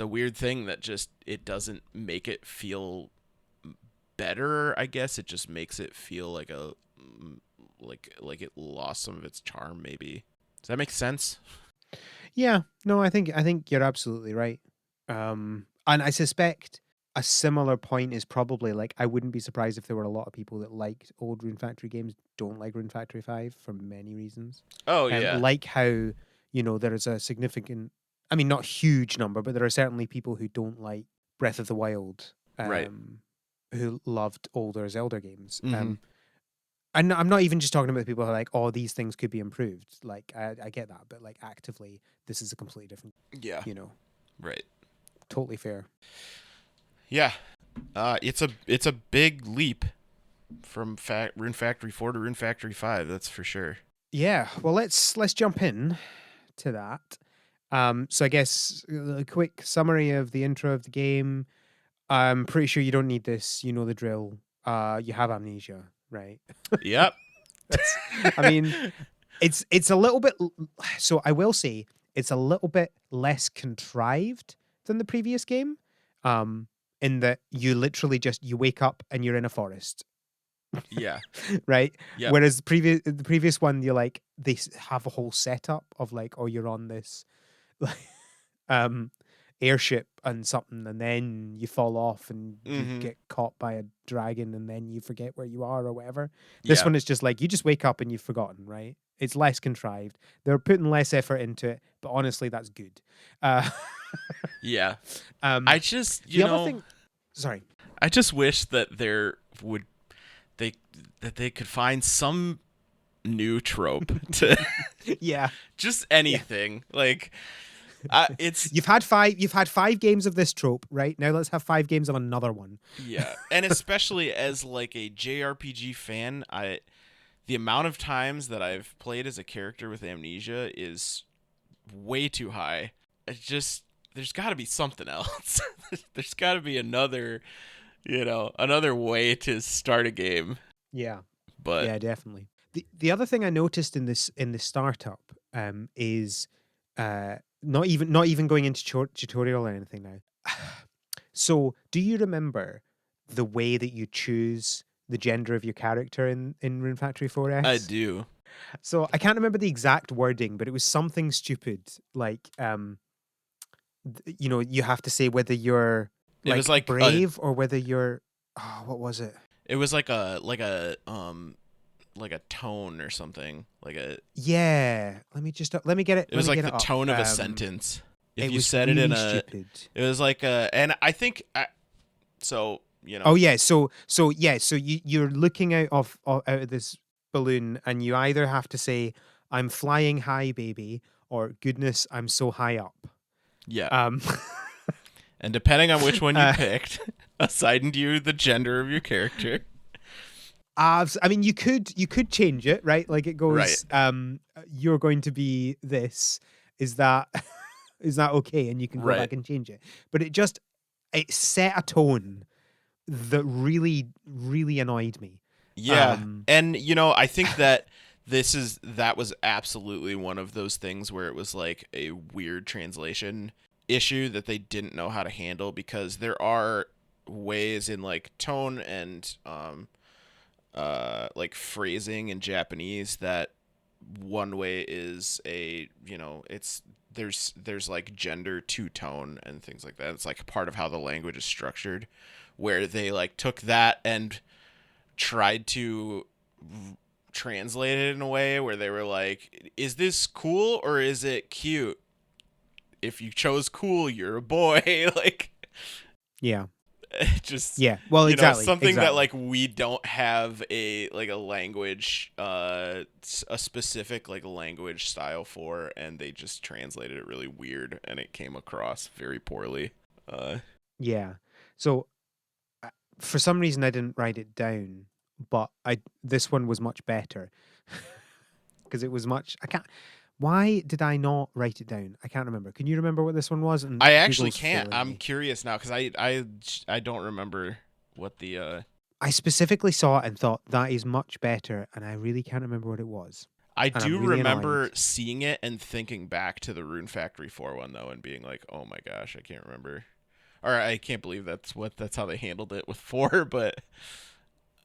weird thing that just it doesn't make it feel better, I guess. It just makes it feel like a like it lost some of its charm maybe. Does that make sense? Yeah, no, I think you're absolutely right. And I suspect a similar point is probably like I wouldn't be surprised if there were a lot of people that liked old Rune Factory games don't like Rune Factory 5 for many reasons. Oh yeah. Like how, there is a significant, I mean, not huge number, but there are certainly people who don't like Breath of the Wild, Right. who loved older Zelda games. Mhm. And I'm not even just talking about the people who are like, oh, these things could be improved. Like, I get that, but like actively, this is a completely different, Yeah. you know, Right. totally fair. Yeah. It's a big leap from Rune Factory 4 to Rune Factory 5, that's for sure. Yeah. Well, let's jump in to that. So I guess a quick summary of the intro of the game. I'm pretty sure you don't need this. You know the drill. You have amnesia, right? Yep. That's. I mean, it's a little bit. So I will say it's a little bit less contrived than the previous game. Um, in that you literally just you wake up and you're in a forest, Yeah. right? Yep. Whereas the previous one, you're like have a whole setup of like, oh, you're on this like um airship and something, and then you fall off and you Mhm. get caught by a dragon, and then you forget where you are or whatever. This Yeah. one is just like you just wake up and you've forgotten, right? It's less contrived. They're putting less effort into it, but honestly, that's good. Uh, Yeah. um, I just, the other thing, sorry, I just wish that would they they could find some new trope to yeah, just yeah. anything. Like it's You've had five games of this trope, right? Now let's have 5 games of another one. yeah. And especially as like a JRPG fan, I the amount of times that I've played as a character with amnesia is way too high. It's just there's got to be something else. There's got to be another, another way to start a game. Yeah. But Yeah, definitely. The other thing I noticed in the startup is not even going into tutorial or anything now. So, do you remember the way that you choose the gender of your character in Rune Factory I 4S? do. So, I can't remember the exact wording, but it was something stupid like you have to say whether you're It was like like a brave or whether you're oh, what was it? it was like a tone or something. Like a Yeah, let me get it. it Let was me like get the it up. tone of a sentence. If It you was said it in really a stupid. it was like a and I think so, Oh yeah, so you're looking out of this balloon, and you either have to say "I'm flying high, baby," or "Goodness, I'm so high up." yeah. Um, And depending on which one you uh, picked, assigned you the gender of your character. I mean, you could change it, right? Like it Right. goes, "You're going to be this." Is that is that okay? And you can go Right. back and change it. But it set a tone that really really annoyed me. Yeah. Um, And I think that that was absolutely one of those things where it was like a weird translation issue that they didn't know how to handle because there are ways in like tone and like phrasing in Japanese that one way is it's there's like gender two-tone and things like that. It's like part of how the language is structured, where they like took that and tried to translate it in a way where they were like, is this cool or is it cute? If you chose cool, you're a boy. Like, Yeah. just, Yeah. Well, exactly. something that Exactly. like we don't have a language, a specific like language style for, and they just translated it really weird, and it came across very poorly. Yeah. So for some reason I didn't write it down, but this one was much better because it was much. I can't. Why did I not write it down? I can't remember. Can you remember what this one was? And I actually Google's can't. failing I'm me. curious now because I don't remember what the. I specifically saw it and thought that is much better, and I really can't remember what it was, I and I'm do really remember annoyed. seeing it and thinking back to the Rune Factory 4 one though, and being like, "Oh my gosh, I can't remember," or I can't believe that's how they handled it with 4. But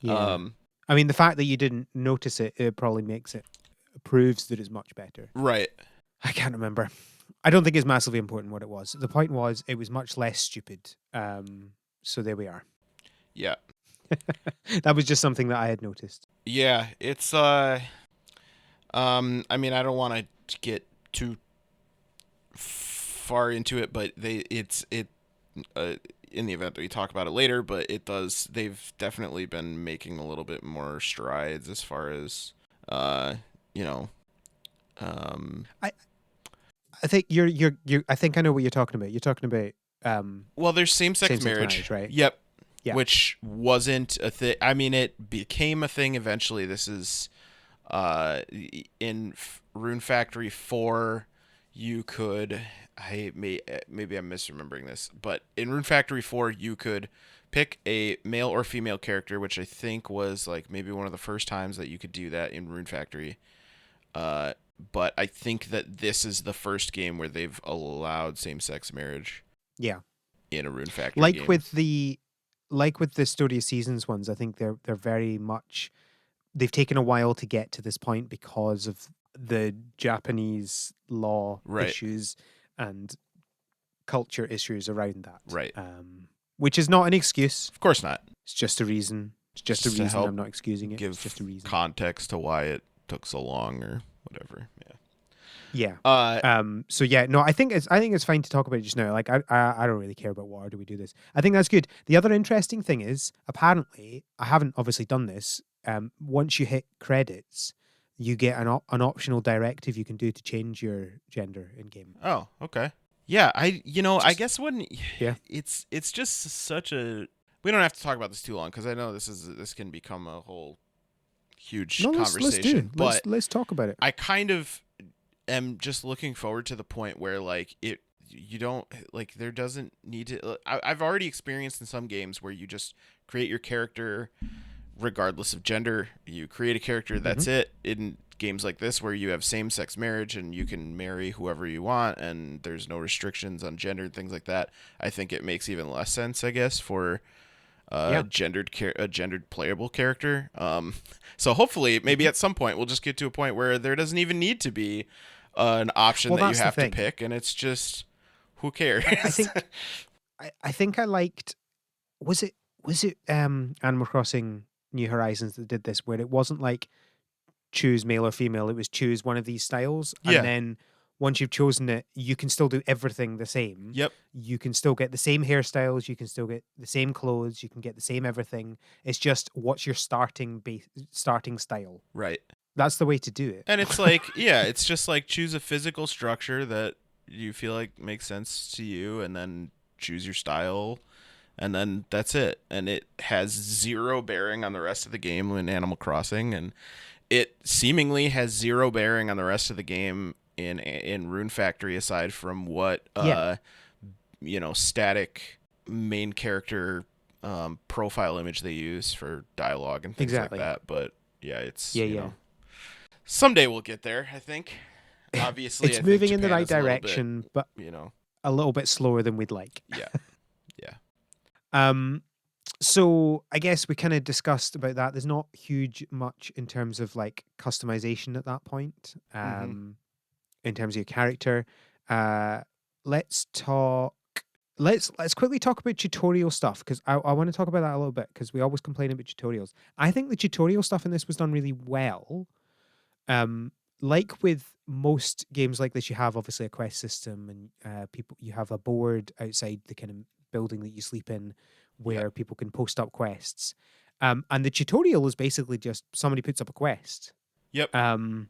Yeah. um, I mean, the fact that you didn't notice it, it probably makes it proves that it's much better. right, I can't remember. I don't think it's massively important what it was. The point was it was much less stupid. So there we are. yeah, That was just something that I had noticed. yeah. It's I mean, I don't want to get too far into it, but uh, in the event that we talk about it later, but they've definitely been making a little bit more strides as far as you know um I, I think you're I think I know what you're talking about. You're talking about well, there's same-sex same sex marriage. marriage, right? Yep. Yeah. Which wasn't a thing. I mean, it became a thing eventually. This is in Rune Factory 4, you could maybe I'm misremembering this, but in Rune Factory 4 you could pick a male or female character, which I think was like maybe one of the first times that you could do that in Rune Factory. Uh, but I think that this is the first game where they've allowed same-sex marriage Yeah. in a Rune Factory Like game. with the Story of Seasons ones, I think they're very much they've taken a while to get to this point because of the Japanese law Right, issues and culture issues around that. right. Which is not an excuse. Of course not. It's just a reason. It's just a Just to reason. I'm help not excusing it. It's just give a reason. context to why it took so long or whatever. Yeah. Yeah. Uh, So yeah, no, I think it's fine to talk about it just now. Like I don't really care about what order we do this. I think that's good. The other interesting thing is apparently I haven't obviously done this. Once you hit credits, you get an optional directive you can do to change your gender in game. oh, okay. Yeah, I Just guess when yeah. it's just such a we don't have to talk about this too long because I know this can become a whole huge No, let's do. conversation, but Let's talk about it. I kind of am just looking forward to the point where like you don't like there doesn't need to I've already experienced in some games where you just create your character regardless of gender. You create a character, Hmm. that's it. In games like this where you have same-sex marriage and you can marry whoever you want and there's no restrictions on gender and things like that, I think it makes even less sense, I guess, for Yeah. a gendered playable character. So hopefully maybe Hmm. at some point we'll just get to a point where there doesn't even need to be an option Well, that you that's the have to thing. pick, and it's just who cares. I think I think I liked was it Animal Crossing New Horizons that did this where it wasn't like choose male or female, it was choose one of these styles and Yeah. then once you've chosen it, you can still do everything the same. Yep. You can still get the same hairstyles, you can still get the same clothes, you can get the same everything. It's just what's your starting style. Right. That's the way to do it. And it's like, yeah, it's just like choose a physical structure that you feel like makes sense to you, and then choose your style, and then that's it. And it has zero bearing on the rest of the game in Animal Crossing, and it seemingly has zero bearing on the rest of the game in Rune Factory, aside from what Yeah, static main character profile image they use for dialogue and things like exactly. that. But yeah, it's Yeah, yeah. someday we'll get there, I think. Obviously, I It's think moving in the Japan right is a little bit, direction, but you know, a little bit slower than we'd like. yeah, yeah. Um, so I guess we kind of discussed about that. There's not huge much in terms of like customization at that point. Mm-hmm. In terms of your character, Let's talk. Let's quickly talk about tutorial stuff because I want to talk about that a little bit because we always complain about tutorials. I think the tutorial stuff in this was done really well. Um, like with most games like this, you have obviously a quest system, and people you have a board outside the kind of building that you sleep in, Yep. where people can post up quests. And the tutorial is basically just somebody puts up a quest. Yep. Um,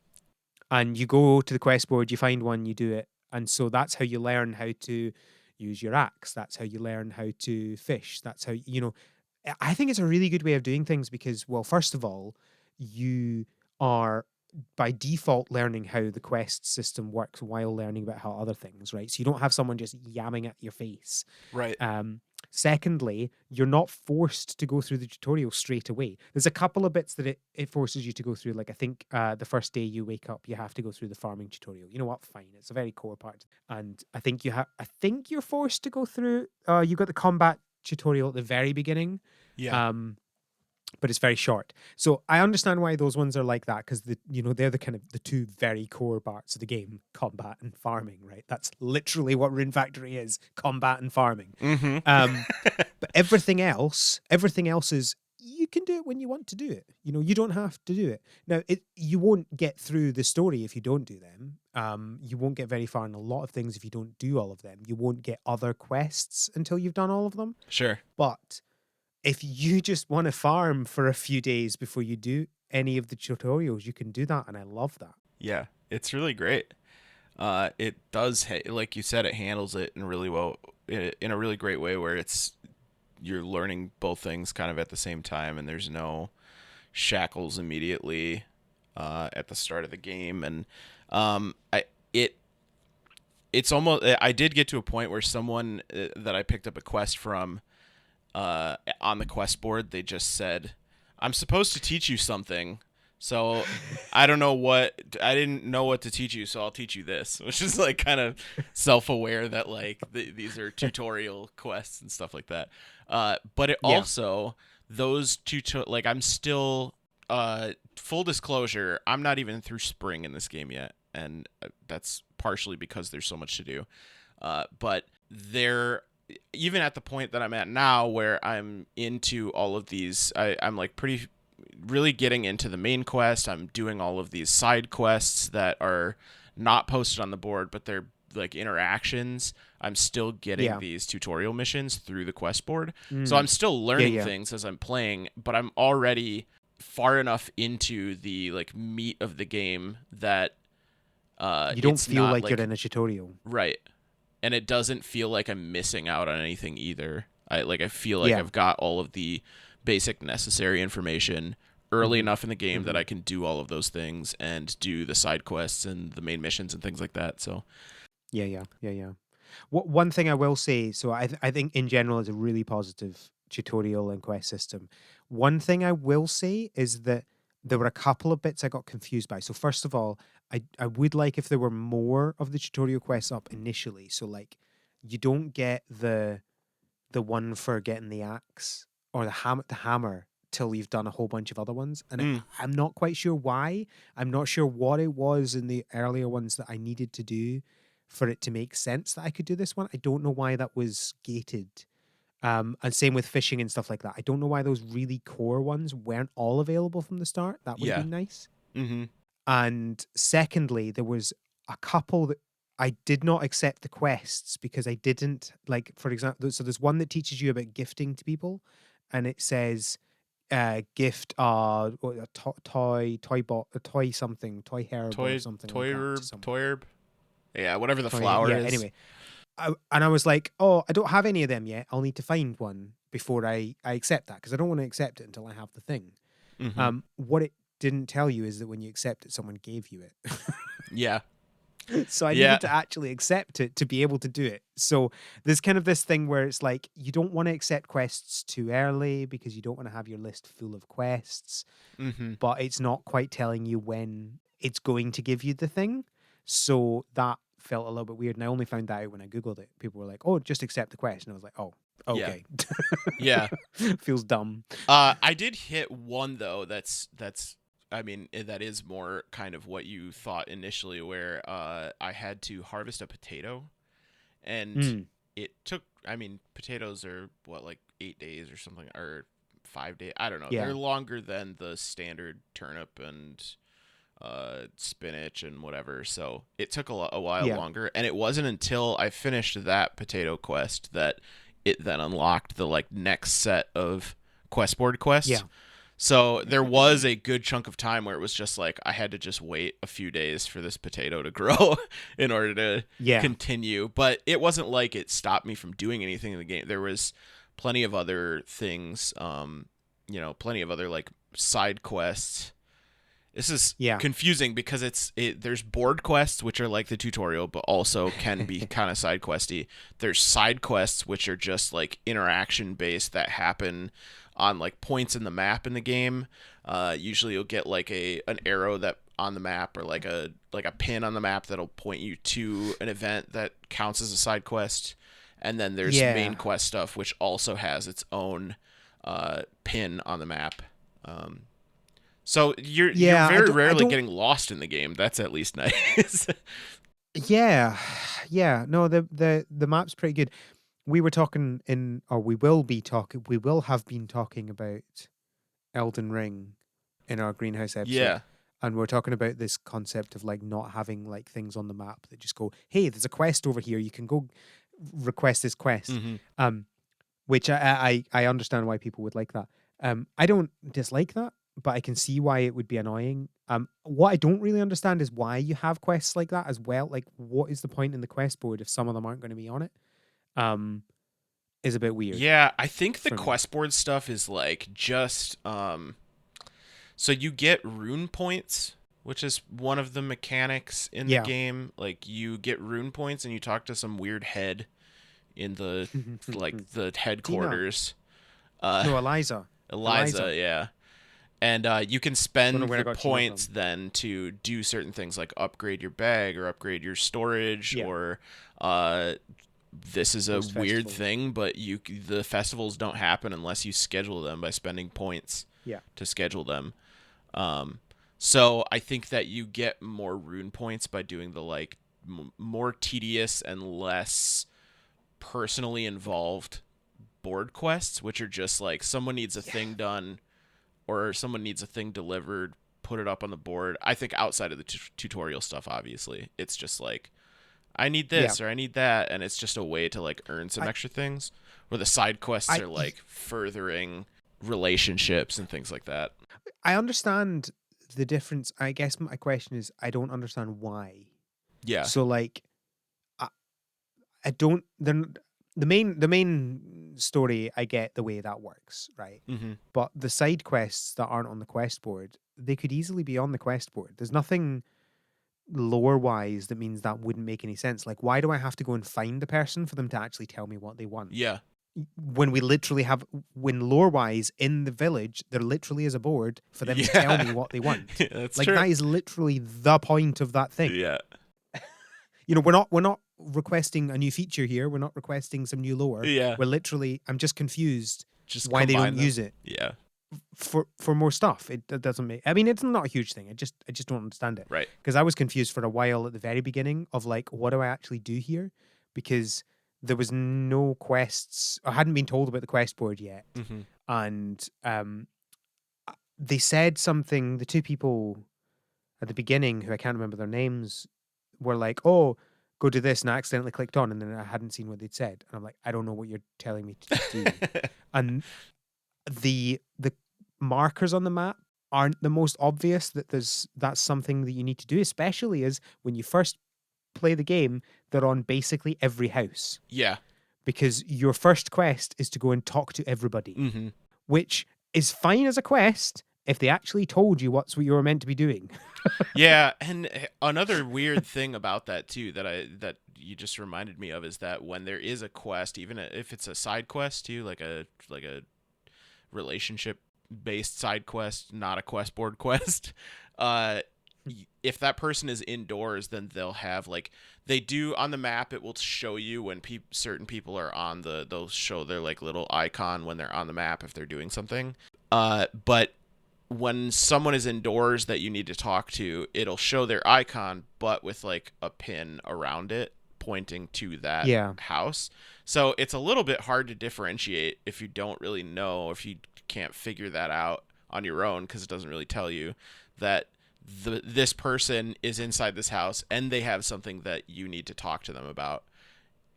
and you go to the quest board, you find one, you do it, and so that's how you learn how to use your axe. That's how you learn how to fish. That's how I think it's a really good way of doing things because, well, first of all, you are by default learning how the quest system works while learning about how other things, right? So you don't have someone just yamming at your face. Right. Secondly, you're not forced to go through the tutorial straight away. There's a couple of bits that it forces you to go through. Like I think the first day you wake up, you have to go through the farming tutorial. You know what? Fine, it's a very core part. And I think I think you're forced to go through. You got the combat tutorial at the very beginning. Yeah. But it's very short. So I understand why those ones are like that because they're the kind of the two very core parts of the game, combat and farming, right? That's literally what Rune Factory is, combat and farming. Mm-hmm. But everything else is you can do it when you want to do it. You don't have to do it. Now, you won't get through the story if you don't do them. You won't get very far in a lot of things if you don't do all of them. You won't get other quests until you've done all of them. Sure. But if you just want to farm for a few days before you do any of the tutorials, you can do that, and I love that. Yeah, it's really great. It does, like you said, it handles it in really well, in a really great way, where you're learning both things kind of at the same time, and there's no shackles immediately at the start of the game, and it's almost. I did get to a point where someone that I picked up a quest from. On the quest board, they just said, "I'm supposed to teach you something, so I didn't know what to teach you, so I'll teach you this," which is like kind of self-aware that like these are tutorial quests and stuff like that. But it also those like I'm still full disclosure, I'm not even through spring in this game yet, and that's partially because there's so much to do. But even at the point that I'm at now where I'm into all of these, I'm like really getting into the main quest. I'm doing all of these side quests that are not posted on the board, but they're like interactions. I'm still getting these tutorial missions through the quest board. So I'm still learning things as I'm playing, but I'm already far enough into the like meat of the game that you don't feel like you're in a tutorial. Right. And it doesn't feel like I'm missing out on anything either. I feel like I've got all of the basic necessary information early enough in the game that I can do all of those things and do the side quests and the main missions and things like that. So, yeah. One thing I will say, so I think in general it's a really positive tutorial and quest system. One thing I will say is that there were a couple of bits I got confused by. So first of all, I would like if there were more of the tutorial quests up initially. So like you don't get the one for getting the axe or the hammer till you've done a whole bunch of other ones. And I'm not quite sure why. I'm not sure what it was in the earlier ones that I needed to do for it to make sense that I could do this one. I don't know why that was gated. And same with fishing and stuff like that. I don't know why those really core ones weren't all available from the start. That would have been nice. Mm-hmm. And secondly, there was a couple that I did not accept the quests because I didn't like, for example, so there's one that teaches you about gifting to people, and it says gift a toy something, toy herb or something like that. Toy herb. Yeah, whatever the flower is. Anyway. And I was like, oh, I don't have any of them yet. I'll need to find one before I accept that because I don't want to accept it until I have the thing. Mm-hmm. What it didn't tell you is that when you accept it, someone gave you it. Yeah. So I needed to actually accept it to be able to do it. So there's kind of this thing where it's like you don't want to accept quests too early because you don't want to have your list full of quests. Mm-hmm. But it's not quite telling you when it's going to give you the thing. So that felt a little bit weird. And I only found that out when I Googled it. People were like, oh, just accept the quest. And I was like, oh, okay. Yeah. Feels dumb. I did hit one though that's I mean, that is more kind of what you thought initially, where I had to harvest a potato, and Mm, it took. I mean, potatoes are what, like 8 days or something, or 5 days. I don't know. yeah, They're longer than the standard turnip and spinach and whatever. So it took a while yeah, longer, and it wasn't until I finished that potato quest that it then unlocked the like next set of quest board quests. yeah, So there was a good chunk of time where it was just like I had to just wait a few days for this potato to grow in order to yeah, continue. But it wasn't like it stopped me from doing anything in the game. There was plenty of other things, plenty of other like side quests. This is yeah, confusing because there's board quests which are like the tutorial but also can be kind of side questy. There's side quests which are just like interaction based that happen on like points in the map in the game. Usually you'll get like an arrow that on the map, or like a pin on the map that'll point you to an event that counts as a side quest. And then there's main yeah, quest stuff which also has its own pin on the map. So you're yeah. very I rarely don't. getting lost in the game. That's at least nice. Yeah, yeah. No, the map's pretty good. We were talking or we will be talking. We will have been talking about Elden Ring in our greenhouse episode, Yeah. and we're talking about this concept of like not having like things on the map that just go, "Hey, there's a quest over here. You can go request this quest." Hmm. Um, which I understand why people would like that. I don't dislike that, but I can see why it would be annoying. What I don't really understand is why you have quests like that as well. Like, what is the point in the quest board if some of them aren't going to be on it? Um, is a bit weird Yeah, I think the for me. quest board stuff is like just so you get rune points, which is one of the mechanics in the Yeah. game. Like you get rune points and you talk to some weird head in the like the Tina. headquarters. Uh No, Eliza. Eliza. Eliza, yeah. And you can Don't know spend where I the got Tina points from. then to do certain things like upgrade your bag or upgrade your storage, Yeah. or uh, this is a Host weird festivals. thing, but the festivals don't happen unless you schedule them by spending points Yeah. to schedule them. Um, so I think that you get more rune points by doing the like more tedious and less personally involved board quests, which are just like someone needs a Yeah. thing done or someone needs a thing delivered, put it up on the board. I think outside of the tutorial stuff, obviously, it's just like I need Yeah. this or I need that, and it's just a way to like earn some I extra things. Where the side quests I are like furthering relationships and things like that. I understand the difference. I guess my question is I don't understand why. Yeah. So like I, I don't the main story I get the way that works, right? Mm-hmm. But the side quests that aren't on the quest board, they could easily be on the quest board. There's nothing lore wise that means that wouldn't make any sense. Like why do I have to go and find the person for them to actually tell me what they want? Yeah. When we literally have when lore wise in the village there literally is a board for them to tell Yeah. me what they want. That's Like true. that is literally the point of that thing. Yeah. We're not requesting a new feature here. We're not requesting some new lore. Yeah. We're literally I'm just confused Just why they don't combine them. use it Yeah. for more stuff. It doesn't make. I mean, it's not a huge thing. I just don't understand it Right. because I was confused for a while at the very beginning of like, what do I actually do here? Because there was no quests. I hadn't been told about the quest board yet, Mm-hmm. and they said something. The two people at the beginning, who I can't remember their names, were like, "Oh, go do this," and I accidentally clicked on, and then I hadn't seen what they'd said, and I'm like, "I don't know what you're telling me to do." And the markers on the map aren't the most obvious that that's something that you need to do, especially as when you first play the game, they're on basically every house Yeah. because your first quest is to go and talk to everybody, Mm-hmm. which is fine as a quest if they actually told you what's what you were meant to be doing. Yeah, and another weird thing about that too that you just reminded me of is that when there is a quest, even if it's a side quest too, like a relationship based side quest, not a quest board quest, uh if that person is indoors, then they'll have like they do on the map. It will show you when certain people are on they'll show their like little icon when they're on the map if they're doing something. But when someone is indoors that you need to talk to, it'll show their icon, but with like a pin around it pointing to that Yeah. house. So it's a little bit hard to differentiate if you don't really know, if you can't figure that out on your own, because it doesn't really tell you that this person is inside this house and they have something that you need to talk to them about.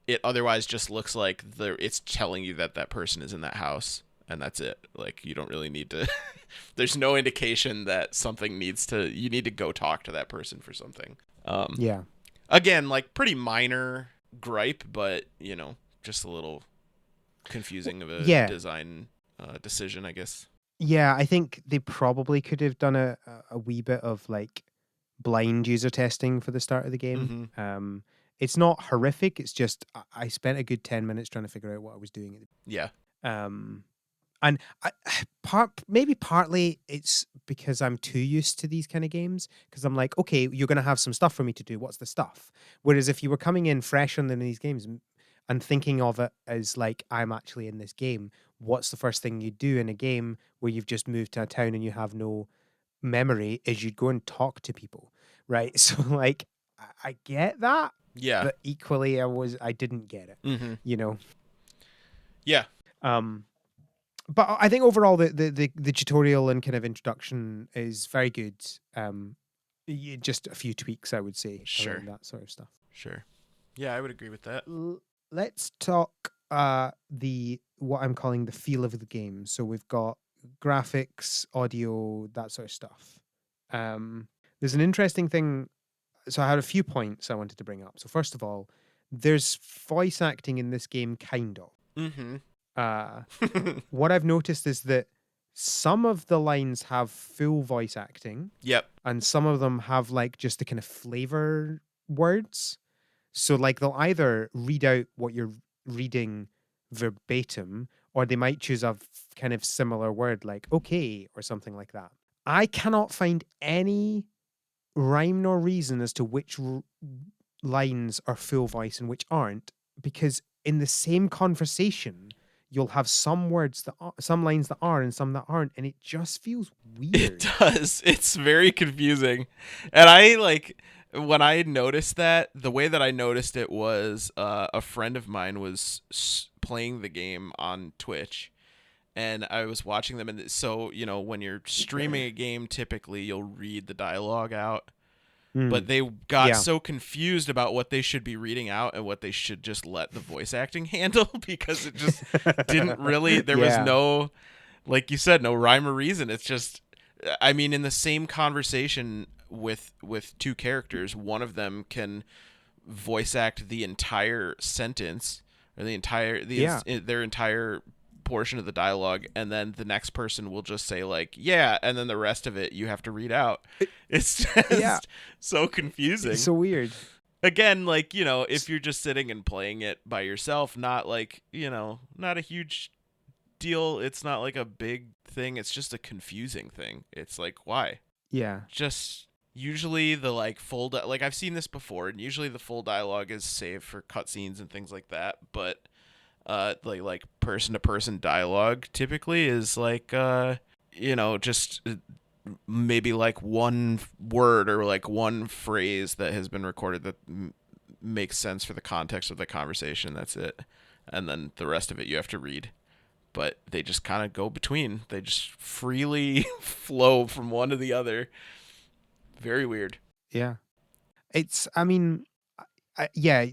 It otherwise just looks like it's telling you that that person is in that house, and that's it. Like, you don't really need to there's no indication that you need to go talk to that person for something. Yeah. Again, like, pretty minor gripe, but just a little confusing of a Yeah. design decision, I guess. Yeah, I think they probably could have done a wee bit of like blind user testing for the start of the game. Mm-hmm. It's not horrific. It's just I spent a good 10 minutes trying to figure out what I was doing. Yeah. Um, and maybe partly it's because I'm too used to these kind of games, because I'm like, okay, you're going to have some stuff for me to do. What's the stuff? Whereas if you were coming in fresh on these games and thinking of it as like, I'm actually in this game, what's the first thing you do in a game where you've just moved to a town and you have no memory, is you'd go and talk to people, right? So like, I get that, Yeah. but equally I didn't get it, Mm-hmm. you know? Yeah. But I think overall the tutorial and kind of introduction is very good. Just a few tweaks, I would say, Sure. around that sort of stuff. Sure. Yeah, I would agree with that. Let's talk the what I'm calling the feel of the game. So we've got graphics, audio, that sort of stuff. There's an interesting thing. So I had a few points I wanted to bring up. So first of all, there's voice acting in this game, kind of. Mm-hmm. What I've noticed is that some of the lines have full voice acting, Yep. and some of them have like just the kind of flavor words. So like they'll either read out what you're reading verbatim, or they might choose a kind of similar word like okay or something like that. I cannot find any rhyme nor reason as to which lines are full voice and which aren't, because in the same conversation you'll have some words that some lines that are and some that aren't, and it just feels weird. It does. It's very confusing. And I like when I noticed that, the way that I noticed it was a friend of mine was playing the game on Twitch, and I was watching them. And so, when you're streaming a game, typically you'll read the dialogue out. But they got so confused about what they should be reading out and what they should just let the voice acting handle, because it just didn't really, there was no, like you said, no rhyme or reason. It's just, I mean, in the same conversation with two characters, one of them can voice act the entire sentence or their entire portion of the dialogue, and then the next person will just say like and then the rest of it you have to read out. It's just so confusing. It's so weird. Again, like, if you're just sitting and playing it by yourself, not like, not a huge deal, it's not like a big thing, it's just a confusing thing. It's like, why? Just usually the like like I've seen this before, and usually the full dialogue is saved for cutscenes and things like that, but like person to person dialogue typically is like just maybe like one word or like one phrase that has been recorded that makes sense for the context of the conversation. That's it, and then the rest of it you have to read. But they just kind of go between. They just freely flow from one to the other. Very weird. Yeah, it's. I mean,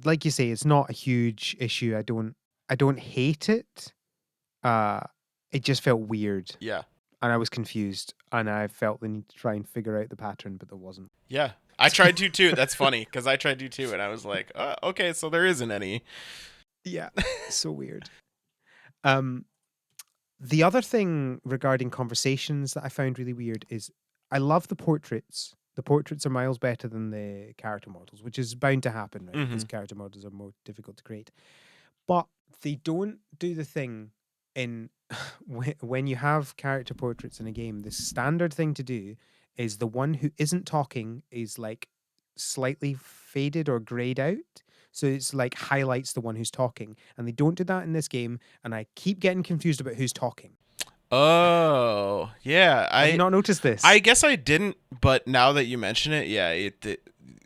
like you say, it's not a huge issue. I don't hate it. It just felt weird. Yeah. And I was confused, and I felt the need to try and figure out the pattern, but there wasn't. Yeah. I tried to too. That's funny, because I tried to too, and I was like, okay, so there isn't any. Yeah. So weird. The other thing regarding conversations that I found really weird is I love the portraits. The portraits are miles better than the character models, which is bound to happen, right? Because character models are more difficult to create. But they don't do the thing in when you have character portraits in a game. The standard thing to do is the one who isn't talking is like slightly faded or grayed out. So it's like highlights the one who's talking. And they don't do that in this game. And I keep getting confused about who's talking. Oh, yeah. Have you not noticed I this? guess I didn't, but now that you mention it, yeah,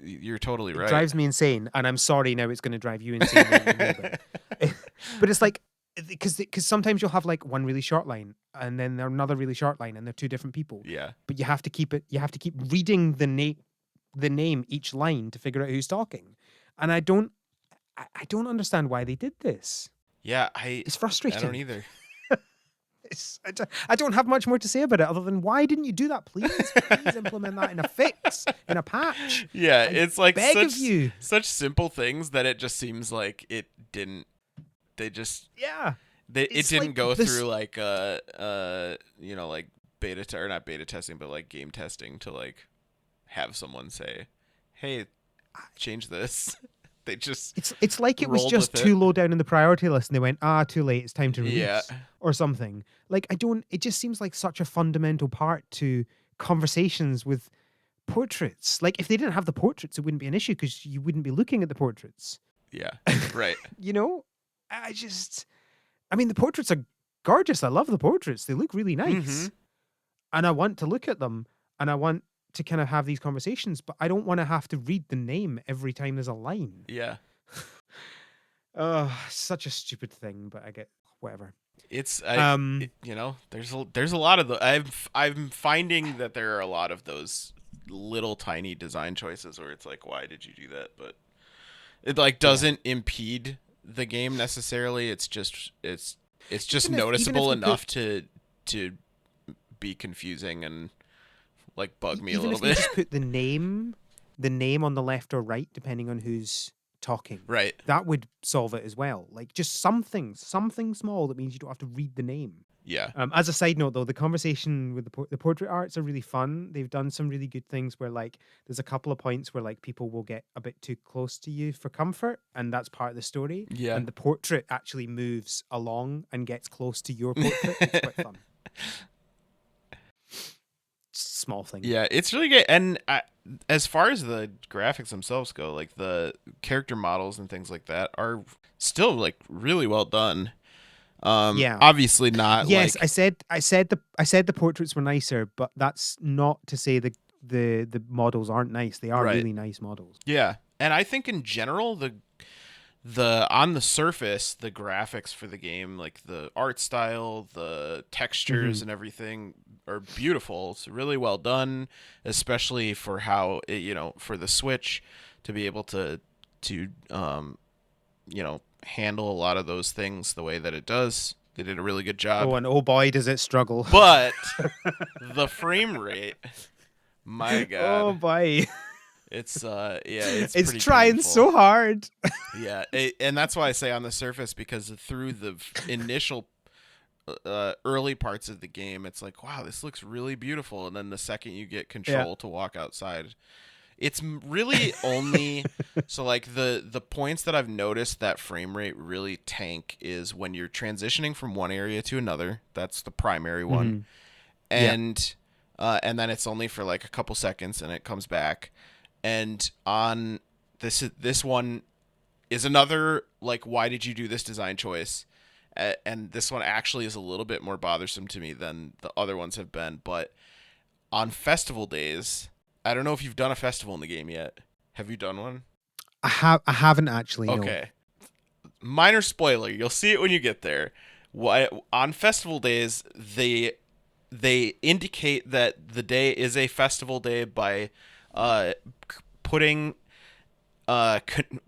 you're totally It right. drives me insane, and I'm sorry now it's going to drive you insane now that you know about it. But it's like because sometimes you'll have like one really short line, and then another really short line, and they're two different people. Yeah. But you have to keep it. You have to keep reading the name each line to figure out who's talking, and I don't understand why they did this. Yeah, It's I don't frustrating. either. I don't have much more to say about it other than why didn't you do that? Please implement that in a fix, in a patch. Yeah, I it's like beg of you. such simple things that it just seems like it didn't they just Yeah. it It's didn't like go this. through like like or not beta testing, but like game testing to like have someone say, "Hey, change this." They just It's like it was rolled just with it. too low down in the priority list, and they went, too late. It's time to Yeah. release or something. Like I don't. It just seems like such a fundamental part to conversations with portraits. Like if they didn't have the portraits, it wouldn't be an issue because you wouldn't be looking at the portraits. Yeah. Right. You know, I just. I mean, the portraits are gorgeous. I love the portraits. They look really Mhm. nice, and I want to look at them, and I want to kind of have these conversations, but I don't want to have to read the name every time there's a line. Yeah. Oh, such a stupid thing, but I get whatever. It's Um, there's a lot of the I'm finding that there are a lot of those little tiny design choices where it's like, why did you do that? But it like yeah. doesn't impede the game necessarily. It's just Even if noticeable they put enough to be confusing and like bug me a even little if they bit. just put the name on the left or right, depending on who's talking, Right. that would solve it as well. Like just something small that means you don't have to read the name. Yeah. As a side note, though, the conversation with the portrait arts are really fun. They've done some really good things where, like, there's a couple of points where, like, people will get a bit too close to you for comfort, and that's part of the story. Yeah. And the portrait actually moves along and gets close to your portrait. It's quite fun. Small thing. Yeah, it's really good. And as far as the graphics themselves go, like the character models and things like that are still like really well done. Yeah. Obviously not Yes, like I said the portraits were nicer, but that's not to say the models aren't nice. They are right. really nice models. Yeah. And I think in general the on the surface, the graphics for the game, like the art style, the textures Hmm. and everything are beautiful. It's really well done, especially for how it, for the Switch to be able to handle a lot of those things the way that it does. They did a really good job. Oh, and oh boy, does it struggle. But the frame rate, my Oh God, boy. it's It's pretty trying painful. so hard. Yeah, and that's why I say on the surface, because through the initial early parts of the game, it's like, wow, this looks really beautiful, and then the second you get Yeah. control to walk outside, it's really only so like the points that I've noticed that frame rate really tank is when you're transitioning from one area to another. That's the primary one, Mhm. Yeah. and then it's only for like a couple seconds, and it comes back. And on this one is another like, why did you do this design choice? And this one actually is a little bit more bothersome to me than the other ones have been. But on festival days, I don't know if you've done a festival in the game yet. Have you done one? I haven't actually, no. Okay. Minor spoiler. You'll see it when you get there. Why on festival days they indicate that the day is a festival day by putting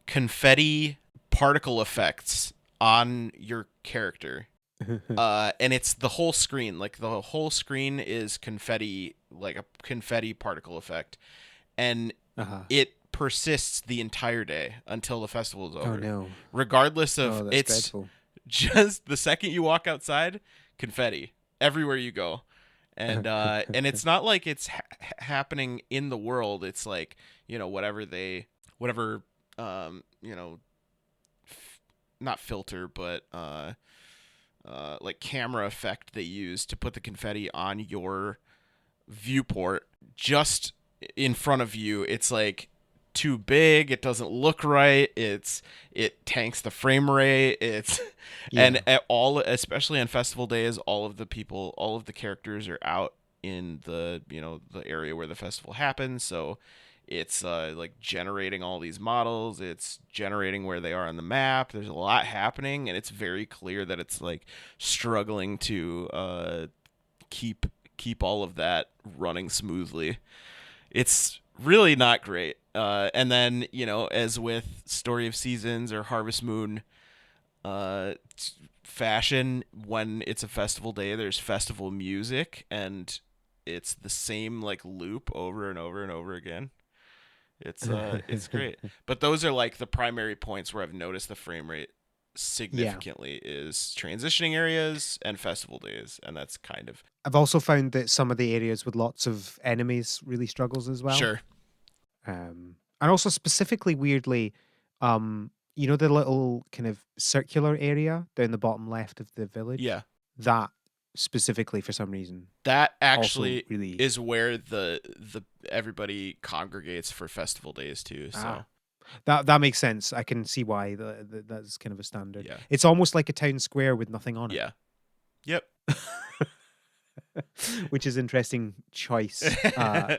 confetti particle effects on your character. And it's the whole screen. Like the whole screen is confetti, like a confetti particle effect, and Uh-huh. it persists the entire day until the festival is Oh over. no. Regardless Oh, of that's it's dreadful. just the second you walk outside, confetti everywhere you go, and it's not like it's happening in the world. It's like whatever not filter, but like camera effect they use to put the confetti on your viewport just in front of you. It's like too big. It doesn't look right. It tanks the frame rate. It's and Yeah. at all, especially on festival days, all of the characters are out in the the area where the festival happens. So it's like generating all these models. It's generating where they are on the map. There's a lot happening, and it's very clear that it's like struggling to keep keep all of that running smoothly. It's really not great. And then, as with Story of Seasons or Harvest Moon fashion, when it's a festival day, there's festival music, and it's the same like loop over and over and over again. It's great. But those are like the primary points where I've noticed the frame rate Yeah. significantly is transitioning areas and festival days, and that's kind of I've also found that some of the areas with lots of enemies really struggles as well. sure. And also specifically weirdly, the little kind of circular area down the bottom left of the village? Yeah. That specifically for some reason That also actually really is where the everybody congregates for festival days too. ah So that makes sense. I can see why that's kind of a standard. yeah, It's almost like a town square with nothing on it. yeah, yep, Which is interesting choice. A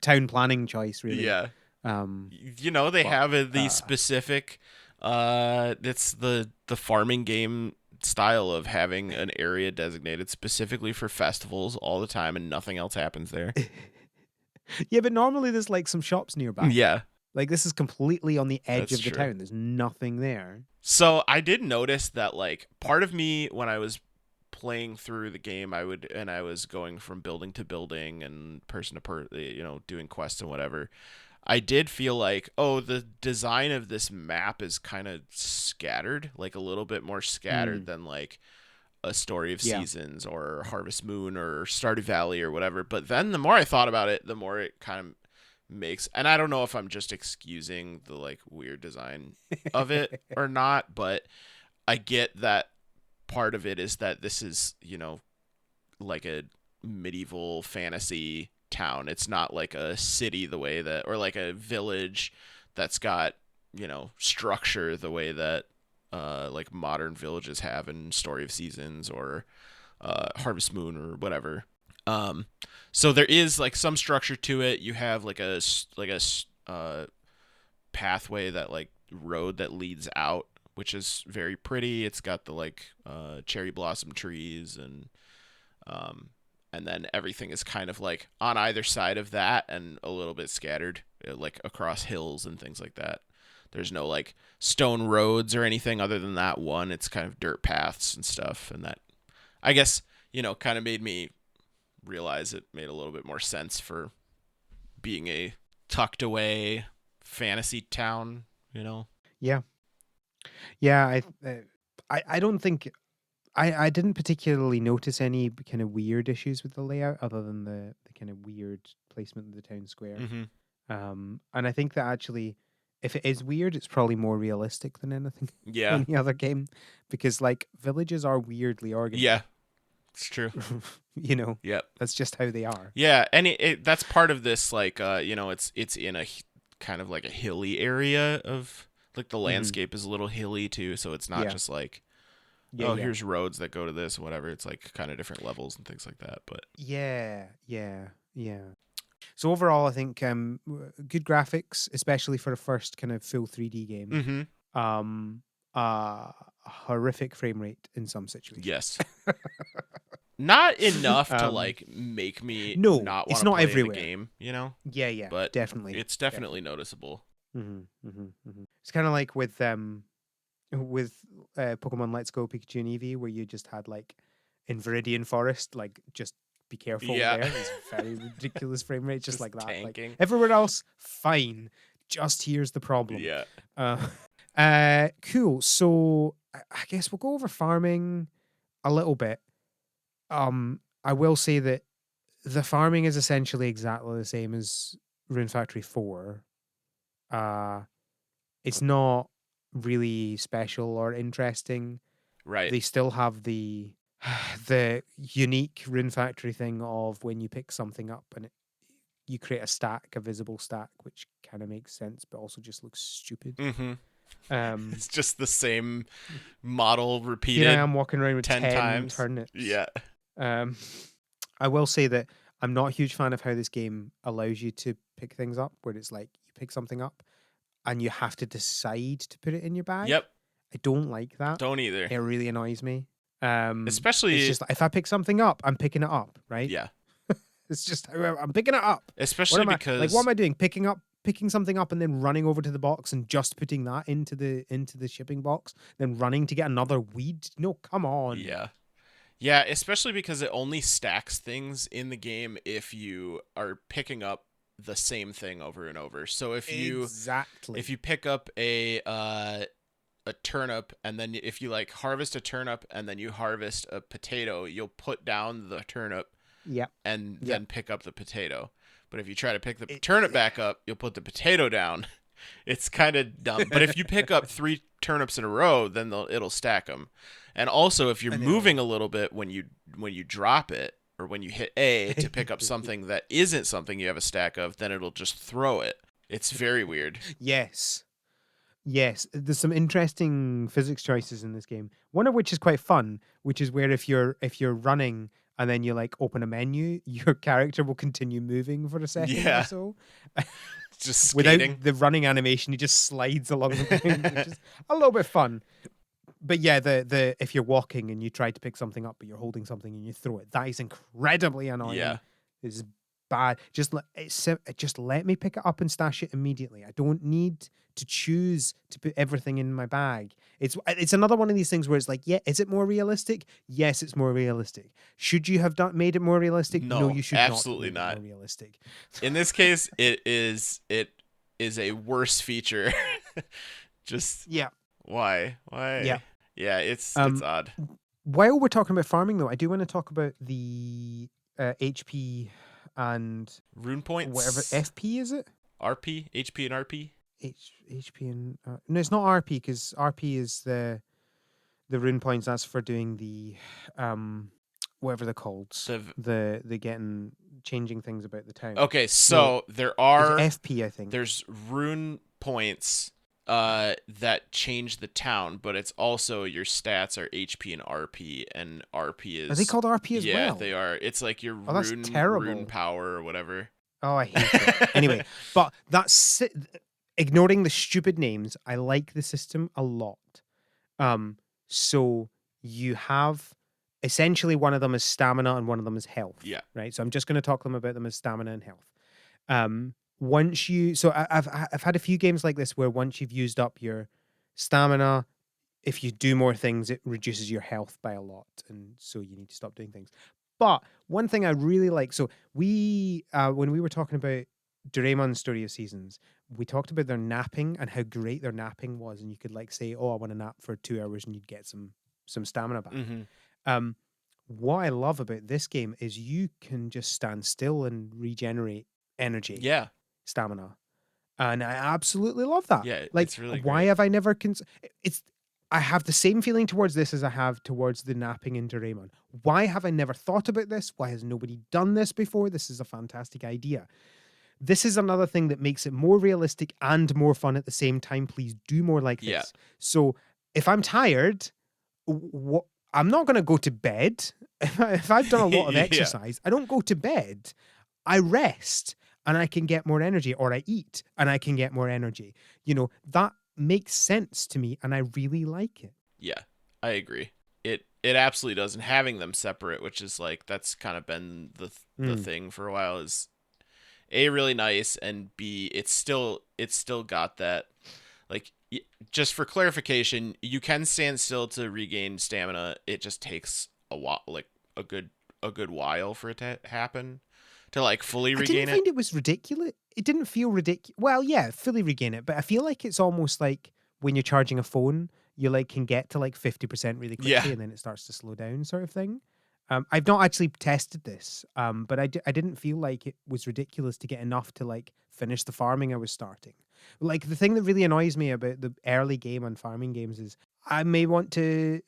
town planning choice really. yeah. Um They but have the specific. It's the farming game style of having an area designated specifically for festivals all the time, and nothing else happens there. yeah, but normally there's like some shops nearby. Yeah, Like this is completely on the edge that's of the true. town. There's nothing there. So I did notice that like part of me when I was playing through the game I was going from building to building and person to person, doing quests and whatever. I did feel like, oh, the design of this map is kind of scattered, like a little bit more scattered Mm, than like a Story of yeah. Seasons or Harvest Moon or Stardew Valley or whatever. But then the more I thought about it, the more it kind of makes, and I don't know if I'm just excusing the like weird design of it or not, but I get that part of it is that this is, like a medieval fantasy town. It's not like a city the way that, or like a village that's got, structure the way that like modern villages have in Story of Seasons or Harvest Moon or whatever. Um, so there is like some structure to it. You have like a pathway that like road that leads out, which is very pretty. It's got the like cherry blossom trees um, and then everything is kind of like on either side of that and a little bit scattered, like across hills and things like that. There's no like stone roads or anything other than that one. It's kind of dirt paths and stuff, and that I guess kind of made me realize it made a little bit more sense for being a tucked away fantasy town. Yeah. Yeah, I don't think I didn't particularly notice any kind of weird issues with the layout other than the kind of weird placement of the town square. Mm-hmm. And I think that actually if it is weird, it's probably more realistic than anything Yeah, any other game because like villages are weirdly yeah, organized. it's true. you know, Yep. that's just how they are. Yeah, and that's part of this like it's in a kind of like a hilly area of like the Hmm. landscape is a little hilly too, so it's not Yeah. just like Yeah, oh, yeah. here's roads that go to this whatever. It's like kind of different levels and things like that. But Yeah, yeah, yeah. So overall, I think good graphics, especially for a first kind of full 3D game. mm-hmm. Um, uh, horrific frame rate in some situations. Yes. Not enough to um, like make me no, not want it's to not play the everywhere. game. Yeah, yeah, But definitely, it's definitely definitely. noticeable. It's kind of like with Pokemon Let's Go Pikachu and Eevee, where you just had like in Viridian Forest, like just be careful Yeah. there. It's very ridiculous frame rate, just Just like that. Like tanking. everywhere else, fine. Just here's the problem. Yeah. Uh, cool. So I guess we'll go over farming a little bit. I will say that the farming is essentially exactly the same as Rune Factory 4. Uh, it's not really special or interesting. Right. They still have the the unique Rune Factory thing of when you pick something up and it you create a stack, a visible stack, which kind of makes sense, but also just looks stupid. Mm-hmm. Um, It's just the same model Here I repeated am walking around with 10 10 times. turnips. Yeah. Um, I will say that I'm not a huge fan of how this game allows you to pick things up, where it's like you pick something up and you have to decide to put it in your bag. Yep. I don't like that. Don't either. It really annoys me. It's Especially, just like, if I pick something up, I'm picking it up, right? yeah. It's just I'm picking it up. What Especially am I like? What because am I doing? Picking something up and then running over to the box and just putting that into the shipping box, then running to get another weed. No, come on. yeah. Yeah, especially because it only stacks things in the game if you are picking up the same thing over and over. So Exactly. if you pick up a turnip, and then if you like harvest a turnip and then you harvest a potato, you'll put down the turnip Yep. and Yep. then pick up the potato. But if you try to pick the turnip back up, you'll put the potato down. It's kind of dumb. But if you pick up 3 turnips in a row, then it'll stack them. And also, if you're And moving a little bit when you drop it, or when you hit A to pick up something that isn't something you have a stack of, then it'll just throw it. It's very weird. Yes. Yes, there's some interesting physics choices in this game. One of which is quite fun, which is where if you're running and then you like open a menu, your character will continue moving for a second Yeah. or so. Just Without skating. the running animation, he just slides along the ground, which is a little bit fun. But yeah, the if you're walking and you try to pick something up, but you're holding something and you throw it, that is incredibly annoying. Yeah. It's bad. Just let me pick it up and stash it immediately. I don't need to choose to put everything in my bag. It's another one of these things where it's like, yeah, is it more realistic? Yes, it's more realistic. Should you have made it more realistic? No, You should absolutely not. not. More realistic. In this case, it is a worse feature. Just Yeah. why? Yeah. Yeah, it's Um, odd. While we're talking about farming, though, I do want to talk about the HP and Rune points. whatever FP is it? RP, HP, and RP. HP and no, it's not RP, because RP is the rune points. That's for doing the whatever they're called. The getting changing things about the town. Okay, so there It's are FP, I think. there's rune points that change the town, but it's also your stats are HP and RP is. Are they called RP as well? Yeah, they are. It's like your that's rune terrible. power or whatever. Oh, I hate it. Anyway, but ignoring the stupid names, I like the system a lot. So you have essentially one of them is stamina and one of them is health. Yeah. Right. So I'm just going to talk about them as stamina and health. Once you, so I've had a few games like this where once you've used up your stamina, if you do more things, it reduces your health by a lot, and so you need to stop doing things. But one thing I really like, so we when we were talking about Doraemon's Story of Seasons, we talked about their napping and how great their napping was, and you could like say, "Oh, I want to nap for 2 hours," and you'd get some stamina back. Mm-hmm. What I love about this game is you can just stand still and regenerate energy, Yeah. stamina, and I absolutely love that. Yeah, Like, it's really why great. have I never it's I have the same feeling towards this as I have towards the napping in Doraemon. Why have I never thought about this? Why has nobody done this before? This is a fantastic idea. This is another thing that makes it more realistic and more fun at the same time. Please do more like this. Yeah. So if I'm tired, I'm not going to go to bed. If I've done a lot of Yeah. exercise, I don't go to bed. I rest and I can get more energy, or I eat and I can get more energy. That makes sense to me and I really like it. Yeah, I agree. It absolutely does, and having them separate, which is like that's kind of been the thing for a while, is A, really nice, and B, it's still got that, like, just for clarification, you can stand still to regain stamina. It just takes a while, like a good while for it to happen, to like fully regain it. I didn't find it was ridiculous. It didn't feel ridiculous. Well, yeah, fully regain it, but I feel like it's almost like when you're charging a phone, you like can get to like 50% really quickly, Yeah. and then it starts to slow down, sort of thing. I've not actually tested this, but I didn't feel like it was ridiculous to get enough to like finish the farming I was starting. Like, the thing that really annoys me about the early game on farming games is I may want to,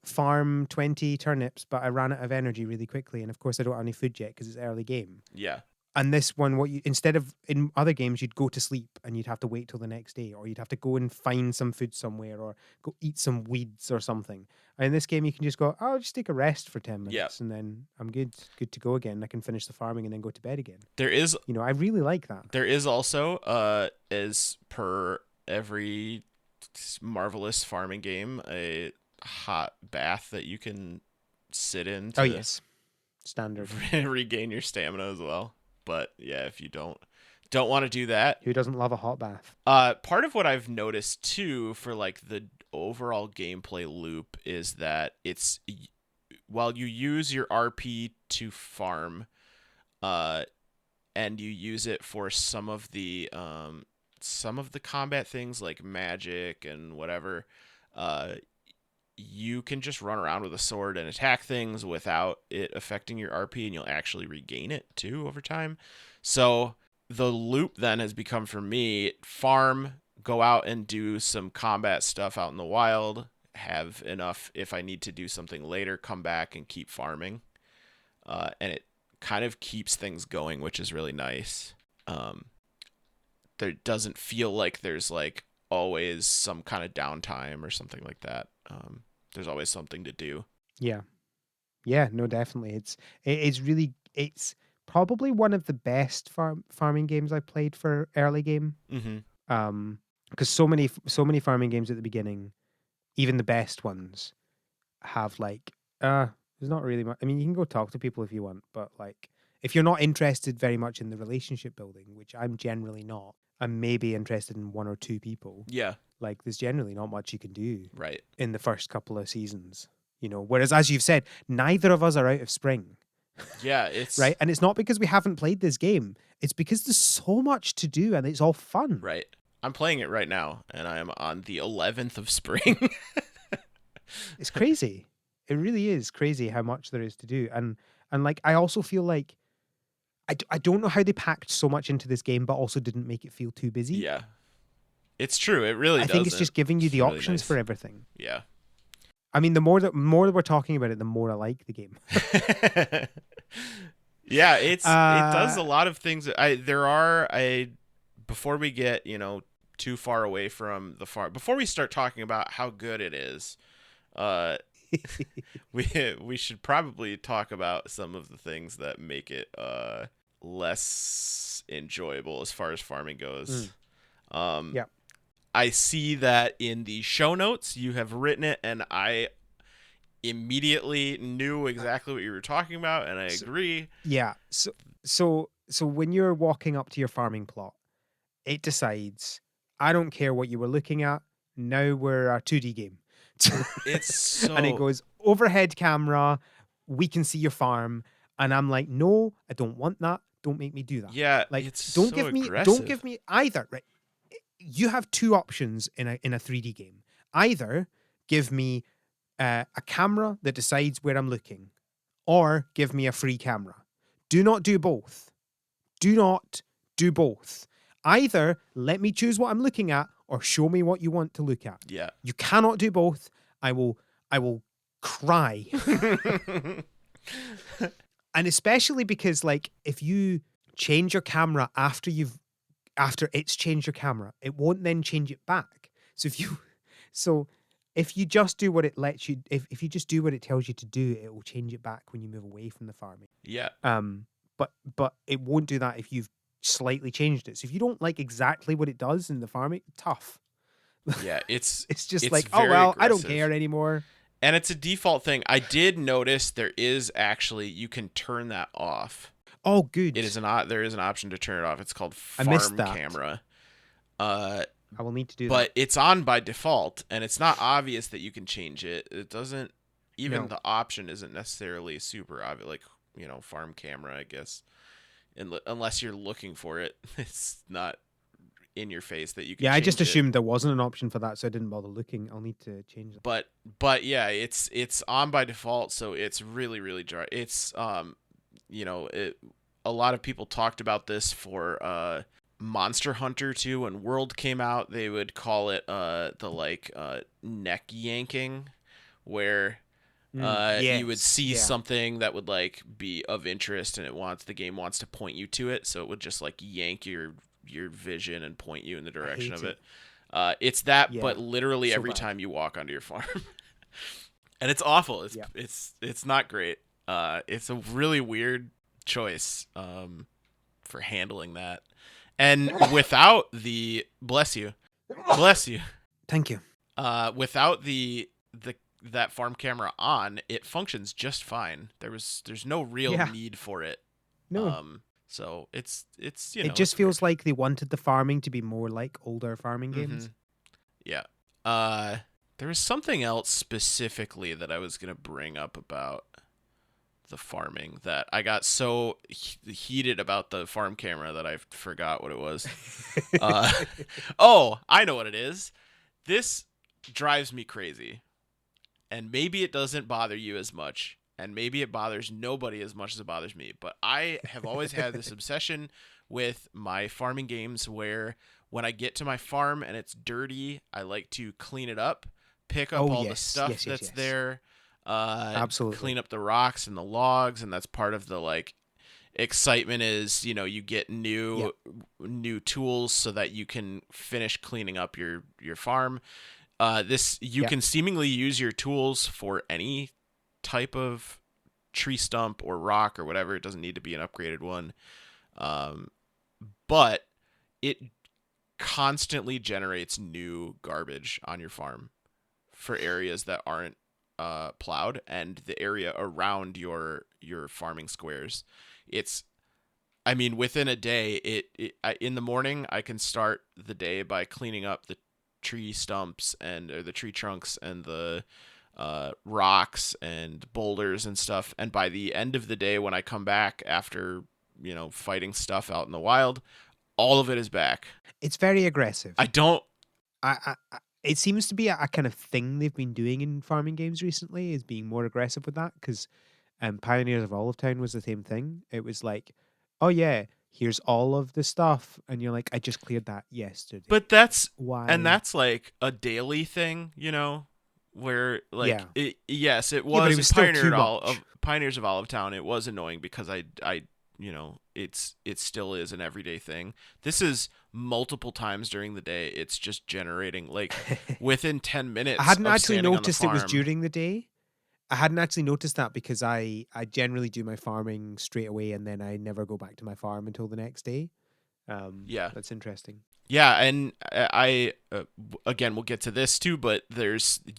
farm 20 turnips, but I ran out of energy really quickly, and of course I don't have any food yet because it's early game. Yeah. And this one, what you instead of in other games, you'd go to sleep and you'd have to wait till the next day, or you'd have to go and find some food somewhere, or go eat some weeds or something. And in this game, you can just go, oh, I'll just take a rest for 10 Yeah. minutes and then I'm good to go again. I can finish the farming and then go to bed again. There is I really like that. there is also as per every marvelous farming game, a hot bath that you can sit in Oh, to yes. Standard. regain your stamina as well. But yeah, if you don't want to do that, Who doesn't love a hot bath? part of what I've noticed too for like the overall gameplay loop is that it's while you use your RP to farm, and you use it for some of the combat things like magic and whatever, you can just run around with a sword and attack things without it affecting your RP, and you'll actually regain it too over time. So the loop then has become for me farm, go out and do some combat stuff out in the wild, have enough if I need to do something later, come back and keep farming. And it kind of keeps things going, which is really nice. There doesn't feel like there's like always some kind of downtime or something like that. There's always something to do. Yeah. Yeah, no, definitely. It's probably one of the best farming games I've played for early game. Mm-hmm. Because so many farming games at the beginning, even the best ones, have like there's not really much. I mean, you can go talk to people if you want, but like if you're not interested very much in the relationship building, which I'm generally not, I'm maybe interested in one or two people. Yeah. Like there's generally not much you can do Right. in the first couple of seasons. Whereas as you've said, neither of us are out of spring. Yeah, it's right. And it's not because we haven't played this game. It's because there's so much to do and it's all fun. Right. I'm playing it right now, and I am on the 11th of spring. It's crazy. It really is crazy how much there is to do. And like, I also feel like I don't know how they packed so much into this game, but also didn't make it feel too busy. Yeah. It's true. It really I think it's just giving you the really options nice for everything. Yeah. I mean, the more that we're talking about it, the more I like the game. Yeah, it does a lot of things. Before we get, too far away from the farm, before we start talking about how good it is, we should probably talk about some of the things that make it less enjoyable as far as farming goes. Yeah. I see that in the show notes you have written it, and I immediately knew exactly what you were talking about, and I agree. Yeah. So when you're walking up to your farming plot, it decides, I don't care what you were looking at. Now we're a 2D game. It's so... And it goes overhead camera. We can see your farm, and I'm like, no, I don't want that. Don't make me do that. Yeah, like it's don't so give me aggressive. don't give me either. Right? You have two options in a 3D game. Either give me a camera that decides where I'm looking, or give me a free camera. Do not do both. Do not do both. Either let me choose what I'm looking at, or show me what you want to look at. Yeah. You cannot do both. I will cry. And especially because, like, if you change your camera after it's changed your camera, it won't then change it back. So if you just do what it lets you, if you just do what it tells you to do, it will change it back when you move away from the farming. Yeah. But it won't do that if you've slightly changed it. So if you don't like exactly what it does in the farming, tough. Yeah, it's just like, oh well, aggressive. I don't care anymore. And it's a default thing. I did notice there is actually, you can turn that off. Oh, good. There is an option to turn it off. It's called farm camera. I will need to do that. But it's on by default, and it's not obvious that you can change it. It doesn't, even the option isn't necessarily super obvious, like, farm camera, I guess. Unless you're looking for it, it's not in your face that you can. Yeah, I just it. assumed there wasn't an option for that, so I didn't bother looking. I'll need to change that. But yeah, it's on by default, so it's really, really dry. It's a lot of people talked about this for Monster Hunter 2 when World came out. They would call it the neck yanking, where You would Yes. see Yeah. something that would like be of interest, and the game wants to point you to it, so it would just like yank your vision and point you in the I direction hate of it. it. It's that, Yeah. but literally So every bad. time you walk onto your farm, and it's awful. Yeah. It's not great. It's a really weird choice for handling that, and without the bless you, Thank you. without the that farm camera on, it functions just fine. There's no real Yeah. need for it. No. So it's It it's just weird. feels like they wanted the farming to be more like older farming Mm-hmm. games. Yeah. Uh, there was something else specifically that I was gonna bring up about the farming that I got so heated about the farm camera that I forgot what it was. Uh, oh, I know what it is. This drives me crazy, and maybe it doesn't bother you as much, and maybe it bothers nobody as much as it bothers me, but I have always had this obsession with my farming games where when I get to my farm and it's dirty, I like to clean it up, pick up Oh all the yes, stuff yes, yes, that's yes. there, Absolutely. clean up the rocks and the logs, and that's part of the like excitement is, you get Yeah, new tools so that you can finish cleaning up your farm. This you yeah. can seemingly use your tools for any type of tree stump or rock or whatever. It doesn't need to be an upgraded one. Um, but it constantly generates new garbage on your farm for areas that aren't plowed and the area around your farming squares. It's I mean, within a day, in the morning I can start the day by cleaning up the tree stumps or the tree trunks and the rocks and boulders and stuff. And by the end of the day, when I come back after fighting stuff out in the wild, all of it is back. It's very I aggressive. don't. It seems to be a kind of thing they've been doing in farming games recently, is being more aggressive with that. Because Pioneers of Olive Town was the same thing. It was like, oh yeah, here's all of the stuff, and you're like, I just cleared that But yesterday. that's Why? like a daily thing, where like Yeah, yes, it yeah, but it was was in still too much. Pioneers of Olive Town. It was annoying because it still is an everyday thing. This is multiple times during the day. It's just generating like within 10 I minutes hadn't of actually standing on the noticed it was farm. during the day. I hadn't actually noticed that because I generally do my farming straight away and then I never go back to my farm until the next day. Yeah. That's interesting. Yeah, and again, we'll get to this too, but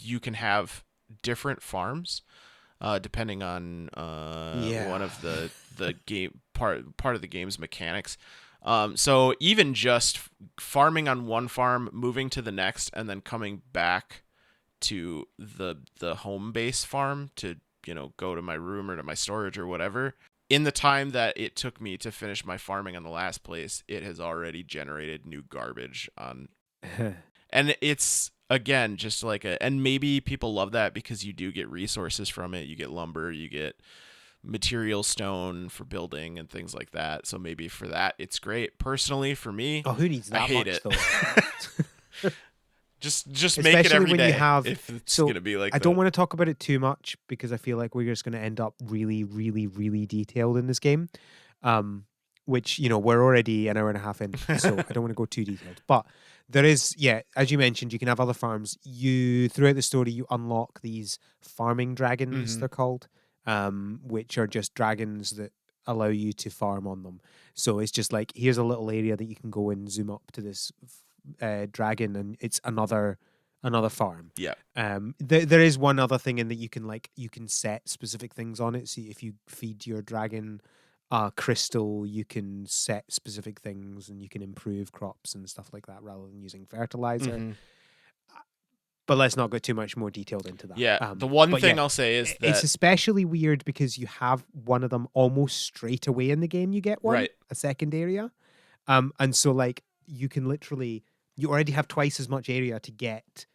you can have different farms depending on one Yeah. of the game part of the game's mechanics. So even just farming on one farm, moving to the next, and then coming back to the home base farm to go to my room or to my storage or whatever. In the time that it took me to finish my farming on the last place, it has already generated new garbage on, and it's again just like and maybe people love that because you do get resources from it. You get lumber, you get material stone for building and things like that. So maybe for that it's great. Personally, for me, Oh, who needs I that hate much it. though? Just make it Especially every when you day have. if it's So gonna be like I don't that. want to talk about it too much because I feel like we're just going to end up really, really, really detailed in this game. Um, which we're already an hour and a half in, so I don't want to go too detailed. But there is, yeah, as you mentioned, you can have other farms. You throughout the story, you unlock these farming dragons. Mm-hmm. They're called, which are just dragons that allow you to farm on them. So it's just like here's a little area that you can go and zoom up to this dragon, and it's another farm. Yeah. There is one other thing in that you can set specific things on it. So if you feed your dragon crystal, you can set specific things and you can improve crops and stuff like that rather than using fertilizer. Mm-hmm. But let's not go too much more detailed into that. Yeah. The one But yeah, thing I'll say is it's that especially weird because you have one of them almost straight away in the game. You get one, right. a second area, and so like you can literally you already have twice as much area to get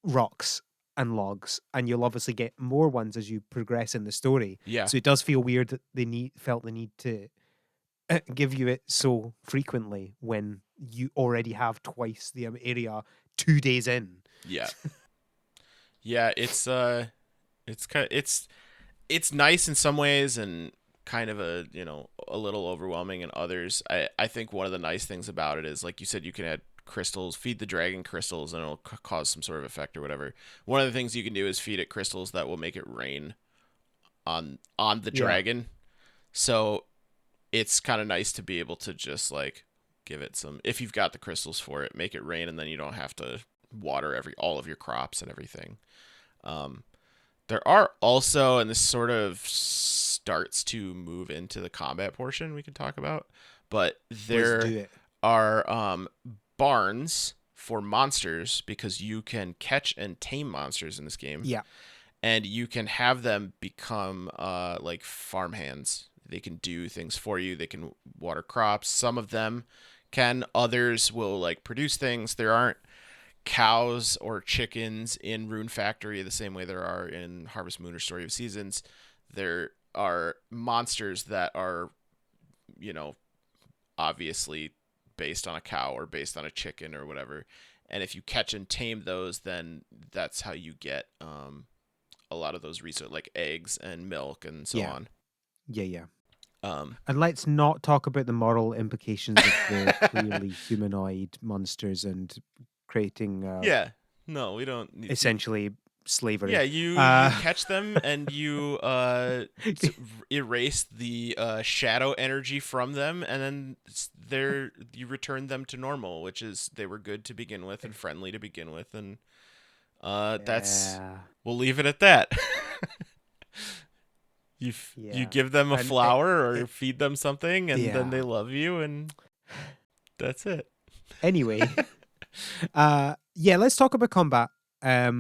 rocks and logs, and you'll obviously get more ones as you progress in the story. Yeah. So it does feel weird that they felt the need to give you it so frequently when you already have twice the area 2 days in. Yeah. Yeah. It's nice in some ways and kind of a little overwhelming in others. I think one of the nice things about it is, like you said, you can add crystals, feed the dragon crystals, and it'll cause some sort of effect or whatever. One of the things you can do is feed it crystals that will make it rain on the Yeah. dragon. So it's kind of nice to be able to just like give it some, if you've got the crystals for it, make it rain, and then you don't have to water all of your crops and everything. Um, there are also, and this sort of starts to move into the combat portion we can talk about, but Let's there do it. are barns for monsters, because you can catch and tame monsters in this game, Yeah. and you can have them become like farmhands. They can do things for you. They can water crops. Some of them can. Others will like produce things. There aren't cows or chickens in Rune Factory the same way there are in Harvest Moon or Story of Seasons. There are monsters that are, you know, obviously based on a cow or based on a chicken or whatever. And if you catch and tame those, then that's how you get a lot of those resources, like eggs and milk and so Yeah. on. Yeah. Yeah. Um, And let's not talk about the moral implications of the clearly humanoid monsters and creating yeah, no, we don't need. essentially Yeah, slavery. you Uh, catch them and you erase the shadow energy from them, and then you return them to normal, which is they were good to begin with and friendly to begin with, and that's yeah. we'll leave it at that. You Yeah. give them a And flower or it feed them something, and then yeah. they love you, and that's it. Anyway, yeah, let's talk about combat. I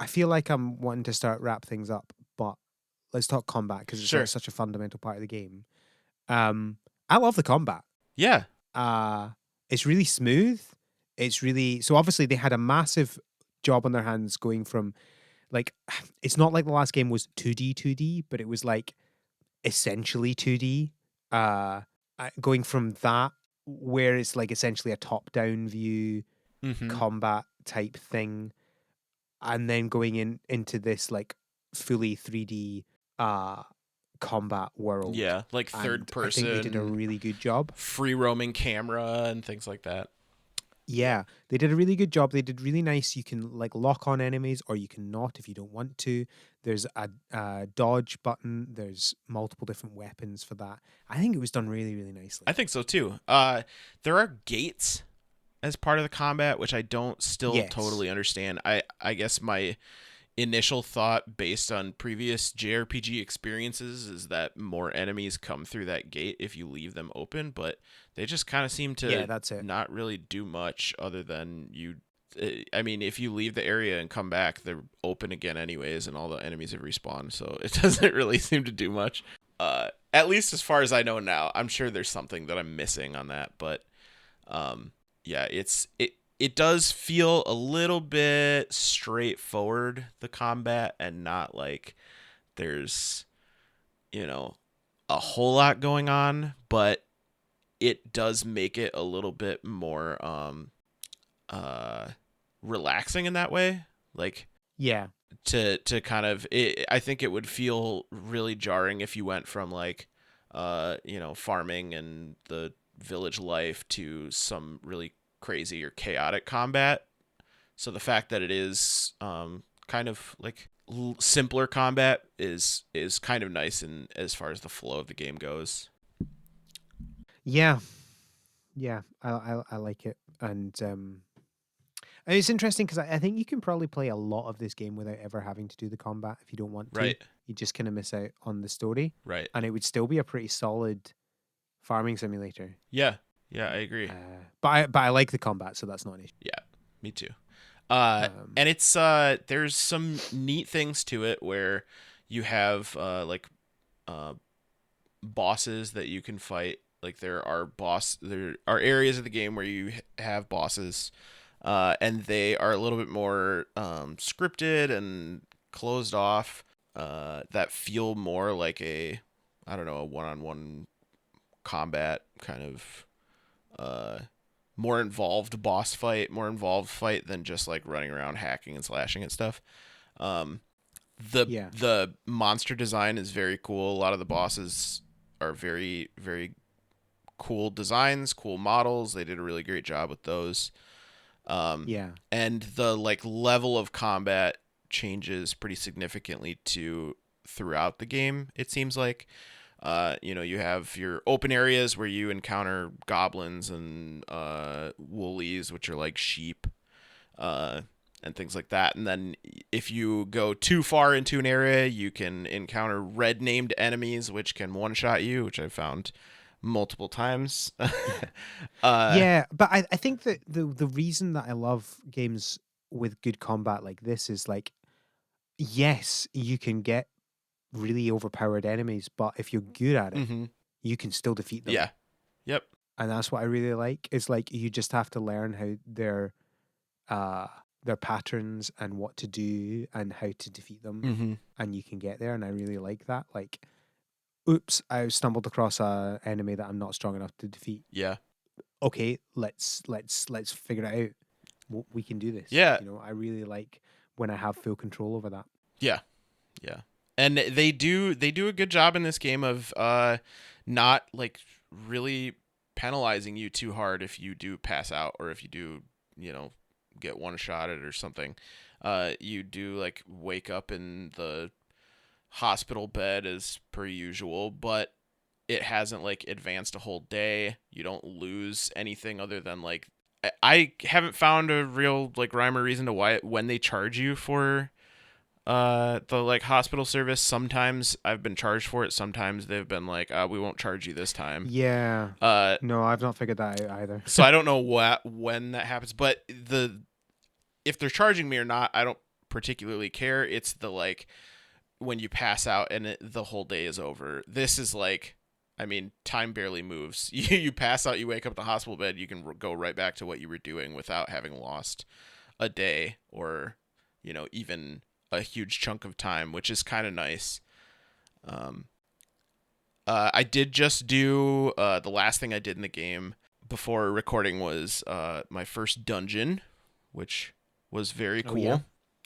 feel like I'm wanting to start wrap things up, but let's talk combat because it's like Sure. such a fundamental part of the game. I love the combat. Yeah. Uh, it's really smooth. It's really so obviously they had a massive job on their hands going from like it's not like the last game was 2D, but it was like essentially 2D. Going from that where it's like essentially a top-down view Mm-hmm. combat type thing, and then going into this like fully 3D uh combat world. Yeah, like third And I think they did a person, really good job. free roaming camera and things like that. Yeah, they did a really good job. They did really nice. You can like lock on enemies or you can not if you don't want to. There's a dodge button. There's multiple different weapons for that. I think it was done really, really I nicely. think so too. There are gates as part of the combat, which I don't still Yes. totally understand. I guess my initial thought based on previous JRPG experiences is that more enemies come through that gate if you leave them open, but they just kind of seem Yeah, to that's it. not really do much other than you. I mean, if you leave the area and come back, they're open again anyways, and all the enemies have respawned, so it doesn't really seem to do much. At least as far as I know now. I'm sure there's something that I'm missing on that, but um, yeah, it does feel a little bit straightforward, the combat, and not like there's you know a whole lot going on, but it does make it a little bit more uh relaxing in that way, like Yeah. to kind of I think it would feel really jarring if you went from like farming and the village life to some really crazy or chaotic combat. So the fact that it is kind of like simpler combat is kind of nice in as far as the flow of the game goes. Yeah. Yeah. I like it. And it's interesting because I think you can probably play a lot of this game without ever having to do the combat if you don't want to. Right. You just kind of miss out on the story. Right. And it would still be a pretty solid farming simulator. Yeah. Yeah, I agree. But I like the combat, so that's not an issue. Yeah, me too. Um, And it's there's some neat things to it where you have like uh bosses that you can fight. Like there are areas of the game where you have bosses, and they are a little bit more scripted and closed off. That feel more like I don't know, a one-on-one combat kind of uh more involved boss fight, more involved fight than just like running around hacking and slashing at stuff. Yeah. The monster design is very cool. A lot of the bosses are very very cool designs, cool models. They did a really great job with those. Um, Yeah. and the like level of combat changes pretty significantly to throughout the game. It seems like, you have your open areas where you encounter goblins and woolies, which are like sheep, uh, and things like that. And then if you go too far into an area, you can encounter red named enemies, which can one shot you, which I've found multiple times. Yeah. uh, Yeah, but I think that the reason that I love games with good combat like this is like, yes, you can get really overpowered enemies, but if you're good at it, hmm you can still defeat them. Yeah. Yep. And that's what I really like. It's like you just have to learn how uh their patterns and what to do and how to defeat them, hmm and you can get there, and I really like that. Like, oops, I stumbled across a enemy that I'm not strong enough to defeat. Yeah. Okay, let's figure it out. We can do this. Yeah. I really like when I have full control over that. Yeah. Yeah. And they do a good job in this game of not like really penalizing you too hard if you do pass out or if you do, get one shotted or something. You do like wake up in the hospital bed as per usual, but it hasn't like advanced a whole day. You don't lose anything other than like I haven't found a real like rhyme or reason to why when they charge you for the like hospital service. Sometimes I've been charged for it, sometimes they've been like we won't charge you this time. Yeah. uh No, I've not figured that out either. so I don't know when that happens, but if they're charging me or not, I don't particularly care. It's the like when you pass out and the whole day is over. This is like, I mean, time barely moves. You pass out, you wake up in the hospital bed, you can go right back to what you were doing without having lost a day or, even a huge chunk of time, which is kind of nice. Um, I did just do the last thing I did in the game before recording was my first dungeon, which was very Oh yeah,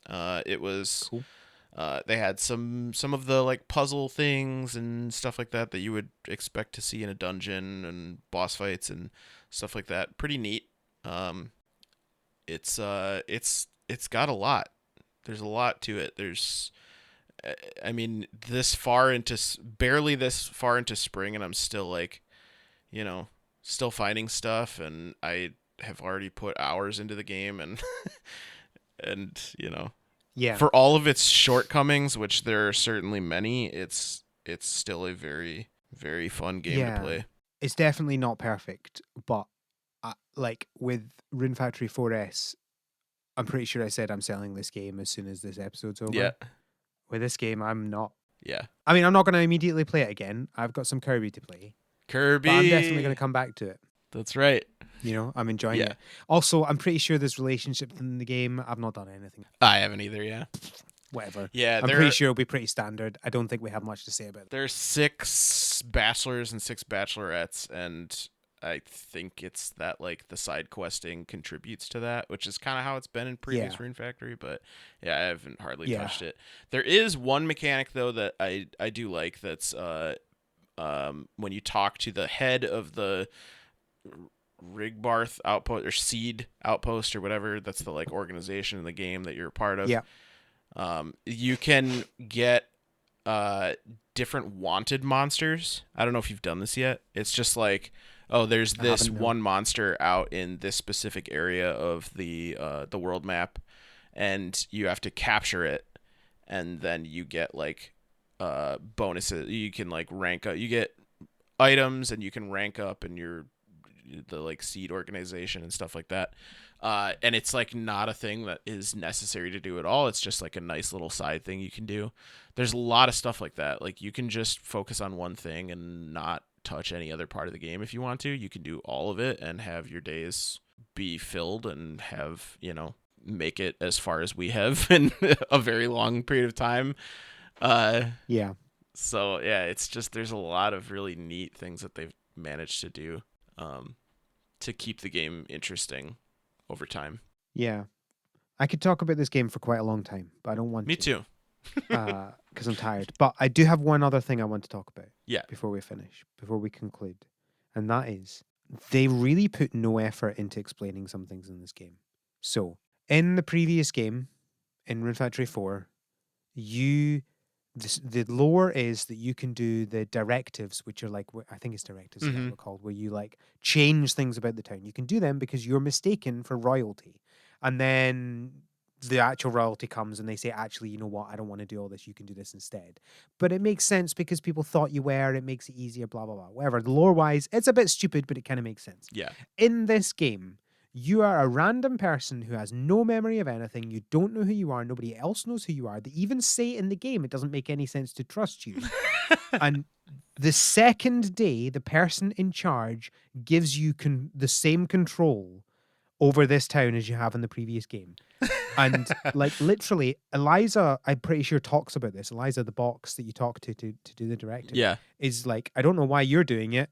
cool. It was cool. they had some of the like puzzle things and stuff like that that you would expect to see in a dungeon and boss fights and stuff like that. Pretty neat. Um, it's got a lot. There's a lot to it. I mean, barely this far into spring, and I'm still like, still finding stuff, and I have already put hours into the game, and and Yeah, for all of its shortcomings, which there are certainly many, it's still a very very fun game to yeah. play. It's definitely not perfect, but like with Rune Factory 4S, I'm pretty sure I said I'm selling this game as soon as this episode's Yeah, over. With this game, I'm not. yeah. I mean, I'm not going to immediately play it again. I've got some Kirby to play, but I'm definitely going Kirby. to come back to it. That's right. I'm enjoying Yeah, it. Also, I'm pretty sure there's relationships in the game. I've not done anything. I haven't either. Yeah, Whatever. yeah. I'm pretty sure it'll be pretty standard. I don't think we have much to say about it. There's 6 bachelors and 6 bachelorettes, and I think it's that like the side questing contributes to that, which is kind of how it's been in previous Yeah. Rune Factory. But yeah, I haven't hardly Yeah. touched it. There is one mechanic though that I do like. That's when you talk to the head of the Rigbarth outpost or Seed outpost or whatever. That's the like organization in the game that you're a part of. Yeah. You can get different wanted monsters. I don't know if you've done this yet. It's just like, oh, there's I this haven't, no. one monster out in this specific area of the world map, and you have to capture it, and then you get like bonuses. You can like rank up. You get items, and you can rank up in the like seed organization and stuff like that. And it's like not a thing that is necessary to do at all. It's just like a nice little side thing you can do. There's a lot of stuff like that. Like you can just focus on one thing and not touch any other part of the game if you want to. You can do all of it and have your days be filled and have, make it as far as we have in a very long period of time. Yeah. So yeah, it's just there's a lot of really neat things that they've managed to do to keep the game interesting over time. Yeah. I could talk about this game for quite a long time, but I don't want Me to. too. because I'm tired. But I do have one other thing I want to talk about Yeah. before we conclude, and that is they really put no effort into explaining some things in this game. So in the previous game, in Rune Factory 4, you the lore is that you can do the directives, which are like I think it's directives that Mm-hmm. we're called, where you like change things about the town. You can do them because you're mistaken for royalty, and then the actual royalty comes and they say, actually, you know what? I don't want to do all this. You can do this instead. But it makes sense because people thought you were. It makes it easier. Blah blah blah. Whatever. Lore wise, it's a bit stupid, but it kind of makes sense. Yeah. In this game, you are a random person who has no memory of anything. You don't know who you are. Nobody else knows who you are. They even say in the game it doesn't make any sense to trust you. And the second day, the person in charge gives you the same control over this town as you have in the previous game. And like literally, Eliza, I'm pretty sure talks about this. Eliza, the box that you talk to do the directive, Yeah. is like, I don't know why you're doing it.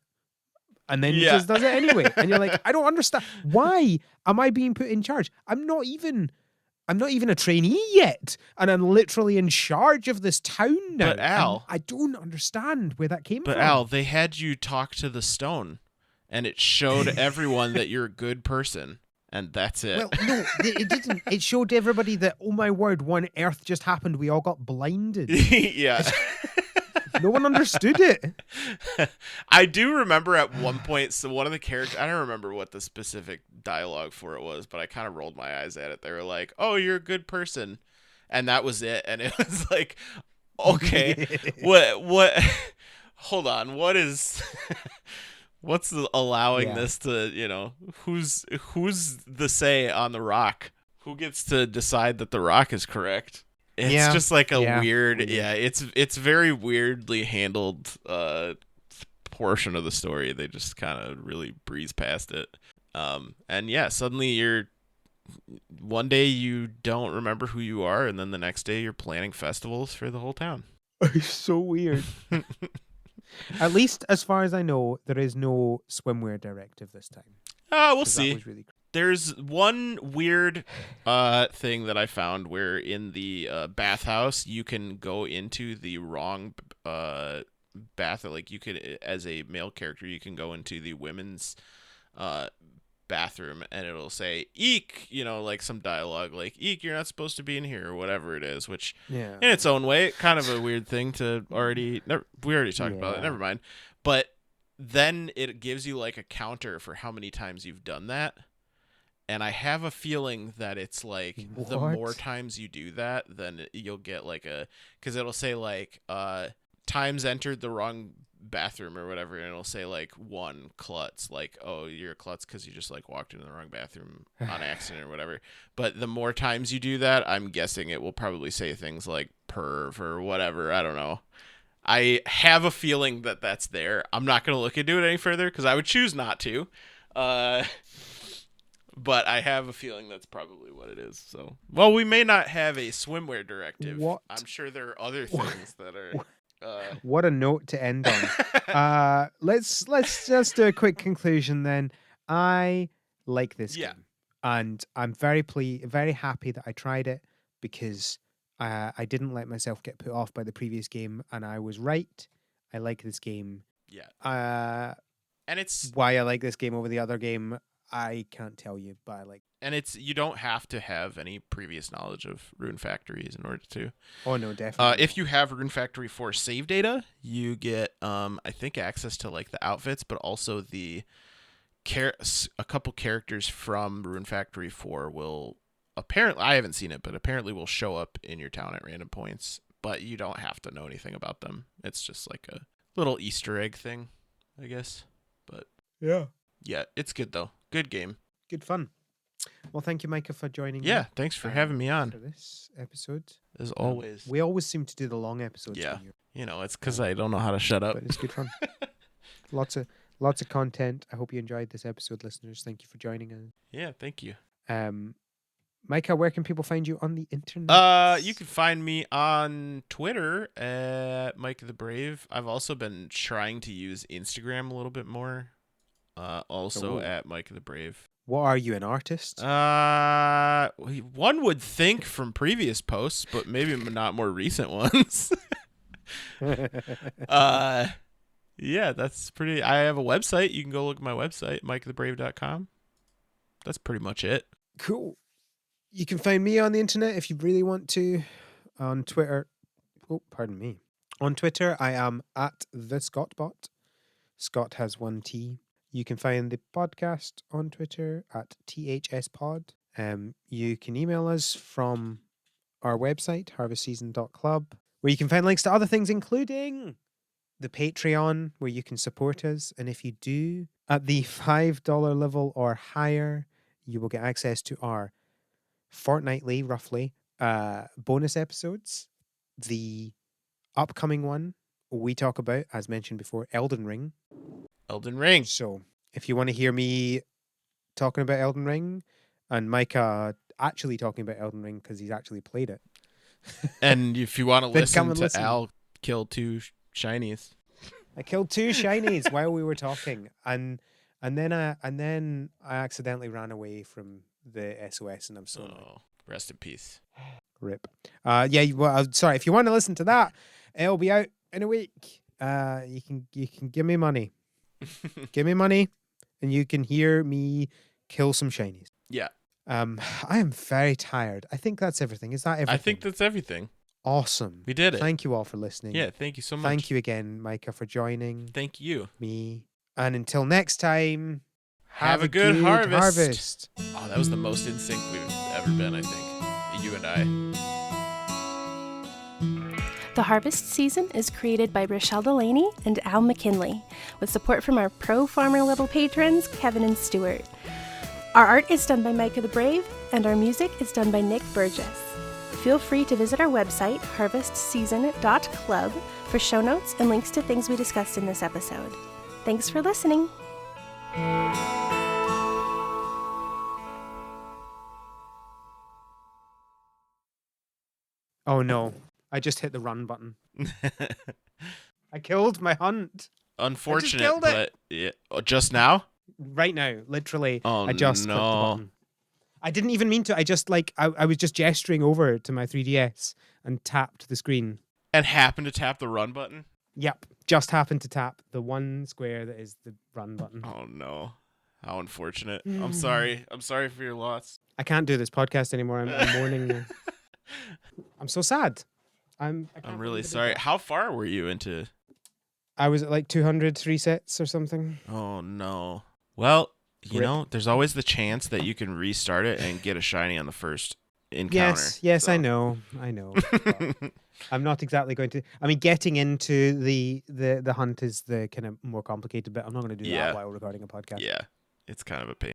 And then Yeah. just does it anyway. And you're like, I don't understand. Why am I being put in charge? I'm not even a trainee yet. And I'm literally in charge of this town now. But Al, and I don't understand where that came But from. Al, they had you talk to the stone, and it showed everyone that you're a good person, and that's it. Well, no, it didn't. It showed everybody that, oh my word, one Earth just happened. We all got blinded. Yeah. No one understood it. I do remember at one point, so one of the characters, I don't remember what the specific dialogue for it was, but I kind of rolled my eyes at it. They were like, oh, you're a good person. And that was it. And it was like, okay, what, hold on, what's allowing this to, who's the say on the rock? Who gets to decide that the rock is correct? It's just like a weird, it's very weirdly handled portion of the story. They just kind of really breeze past it. And yeah, suddenly one day you don't remember who you are, and then the next day you're planning festivals for the whole town. It's so weird. At least as far as I know, there is no swimwear directive this time. We'll see. That was really There's one weird thing that I found where in the bathhouse you can go into the wrong bath. Like you could, as a male character, you can go into the women's bathroom and it'll say "eek," like some dialogue like "eek, you're not supposed to be in here" or whatever it is. Which, in its own way, kind of a weird thing to we already talked about it. Never mind. But then it gives you like a counter for how many times you've done that. And I have a feeling that it's like the more times you do that, then you'll get like because it'll say like times entered the wrong bathroom or whatever, and it'll say like 1 klutz, like, oh, you're a klutz because you just like walked into the wrong bathroom on accident or whatever. But the more times you do that, I'm guessing it will probably say things like perv or whatever. I don't know. I have a feeling that that's there. I'm not going to look into it any further because I would choose not to. But I have a feeling that's probably what it is. So, well, we may not have a swimwear directive. What? I'm sure there are other things that are. What a note to end on. Let's just do a quick conclusion then. I like this game, and I'm very happy that I tried it because I didn't let myself get put off by the previous game, and I was right. I like this game. Yeah. And it's why I like this game over the other game. I can't tell you, but I like. And you don't have to have any previous knowledge of Rune Factories in order to. Oh no, definitely. If you have Rune Factory 4 save data, you get I think access to like the outfits, but also a couple characters from Rune Factory 4 will apparently, I haven't seen it, but apparently will show up in your town at random points. But you don't have to know anything about them. It's just like a little Easter egg thing, I guess. But yeah, it's good though. Good game. Good fun. Well, thank you, Micah, for joining me. Yeah, thanks for having me on. For this episode. As always. We always seem to do the long episodes. Yeah. It's because I don't know how to shut up. But it's good fun. Lots of content. I hope you enjoyed this episode, listeners. Thank you for joining us. Yeah, thank you. Micah, where can people find you on the internet? You can find me on Twitter at Micah the Brave. I've also been trying to use Instagram a little bit more. Also at Micah the Brave. What are you, an artist? One would think from previous posts, but maybe not more recent ones. Yeah, that's pretty. I have a website. You can go look at my website, mikethebrave.com. That's pretty much it. Cool. You can find me on the internet if you really want to. On Twitter. Oh, pardon me. On Twitter, I am at the Scottbot. Scott has one T. You can find the podcast on Twitter at THSPod. You can email us from our website, harvestseason.club, where you can find links to other things, including the Patreon, where you can support us. And if you do, at the $5 level or higher, you will get access to our fortnightly, roughly, bonus episodes. The upcoming one we talk about, as mentioned before, Elden Ring. Elden Ring. So if you want to hear me talking about Elden Ring and Micah actually talking about Elden Ring because he's actually played it. And if you want to Then come listen and to Al kill 2 shinies. I killed 2 shinies while we were talking, and then I accidentally ran away from the SOS, and I'm so annoyed. Rest in peace. Rip. Yeah. Well, sorry. If you want to listen to that, it'll be out in a week. You can give me money. Give me money, and you can hear me kill some shinies. Yeah. I am very tired. I think that's everything. Is that everything? I think that's everything. Awesome. We did it. Thank you all for listening. Yeah, thank you so much. Thank you again, Micah, for joining. Thank you. Me. And until next time, have a good harvest. Oh, that was the most in sync we've ever been, I think. You and I. The Harvest Season is created by Rochelle Delaney and Al McKinley, with support from our pro farmer level patrons, Kevin and Stuart. Our art is done by Micah the Brave, and our music is done by Nick Burgess. Feel free to visit our website, harvestseason.club, for show notes and links to things we discussed in this episode. Thanks for listening. Oh no, I just hit the run button. I killed my hunt. Unfortunate, but yeah. Just now? Right now, literally. Oh, I just clicked the button. I didn't even mean to. I just I was just gesturing over to my 3DS and tapped the screen. And happened to tap the run button? Yep. Just happened to tap the one square that is the run button. Oh no. How unfortunate. I'm sorry. I'm sorry for your loss. I can't do this podcast anymore. I'm mourning. I'm so sad. I'm really sorry. How far were you into? I was at like 200 resets or something. Oh no. Well, you know, there's always the chance that you can restart it and get a shiny on the first encounter. Yes, so. I know. I'm not exactly going to. I mean, getting into the hunt is the kind of more complicated bit. I'm not going to do that while recording a podcast. Yeah, it's kind of a pain.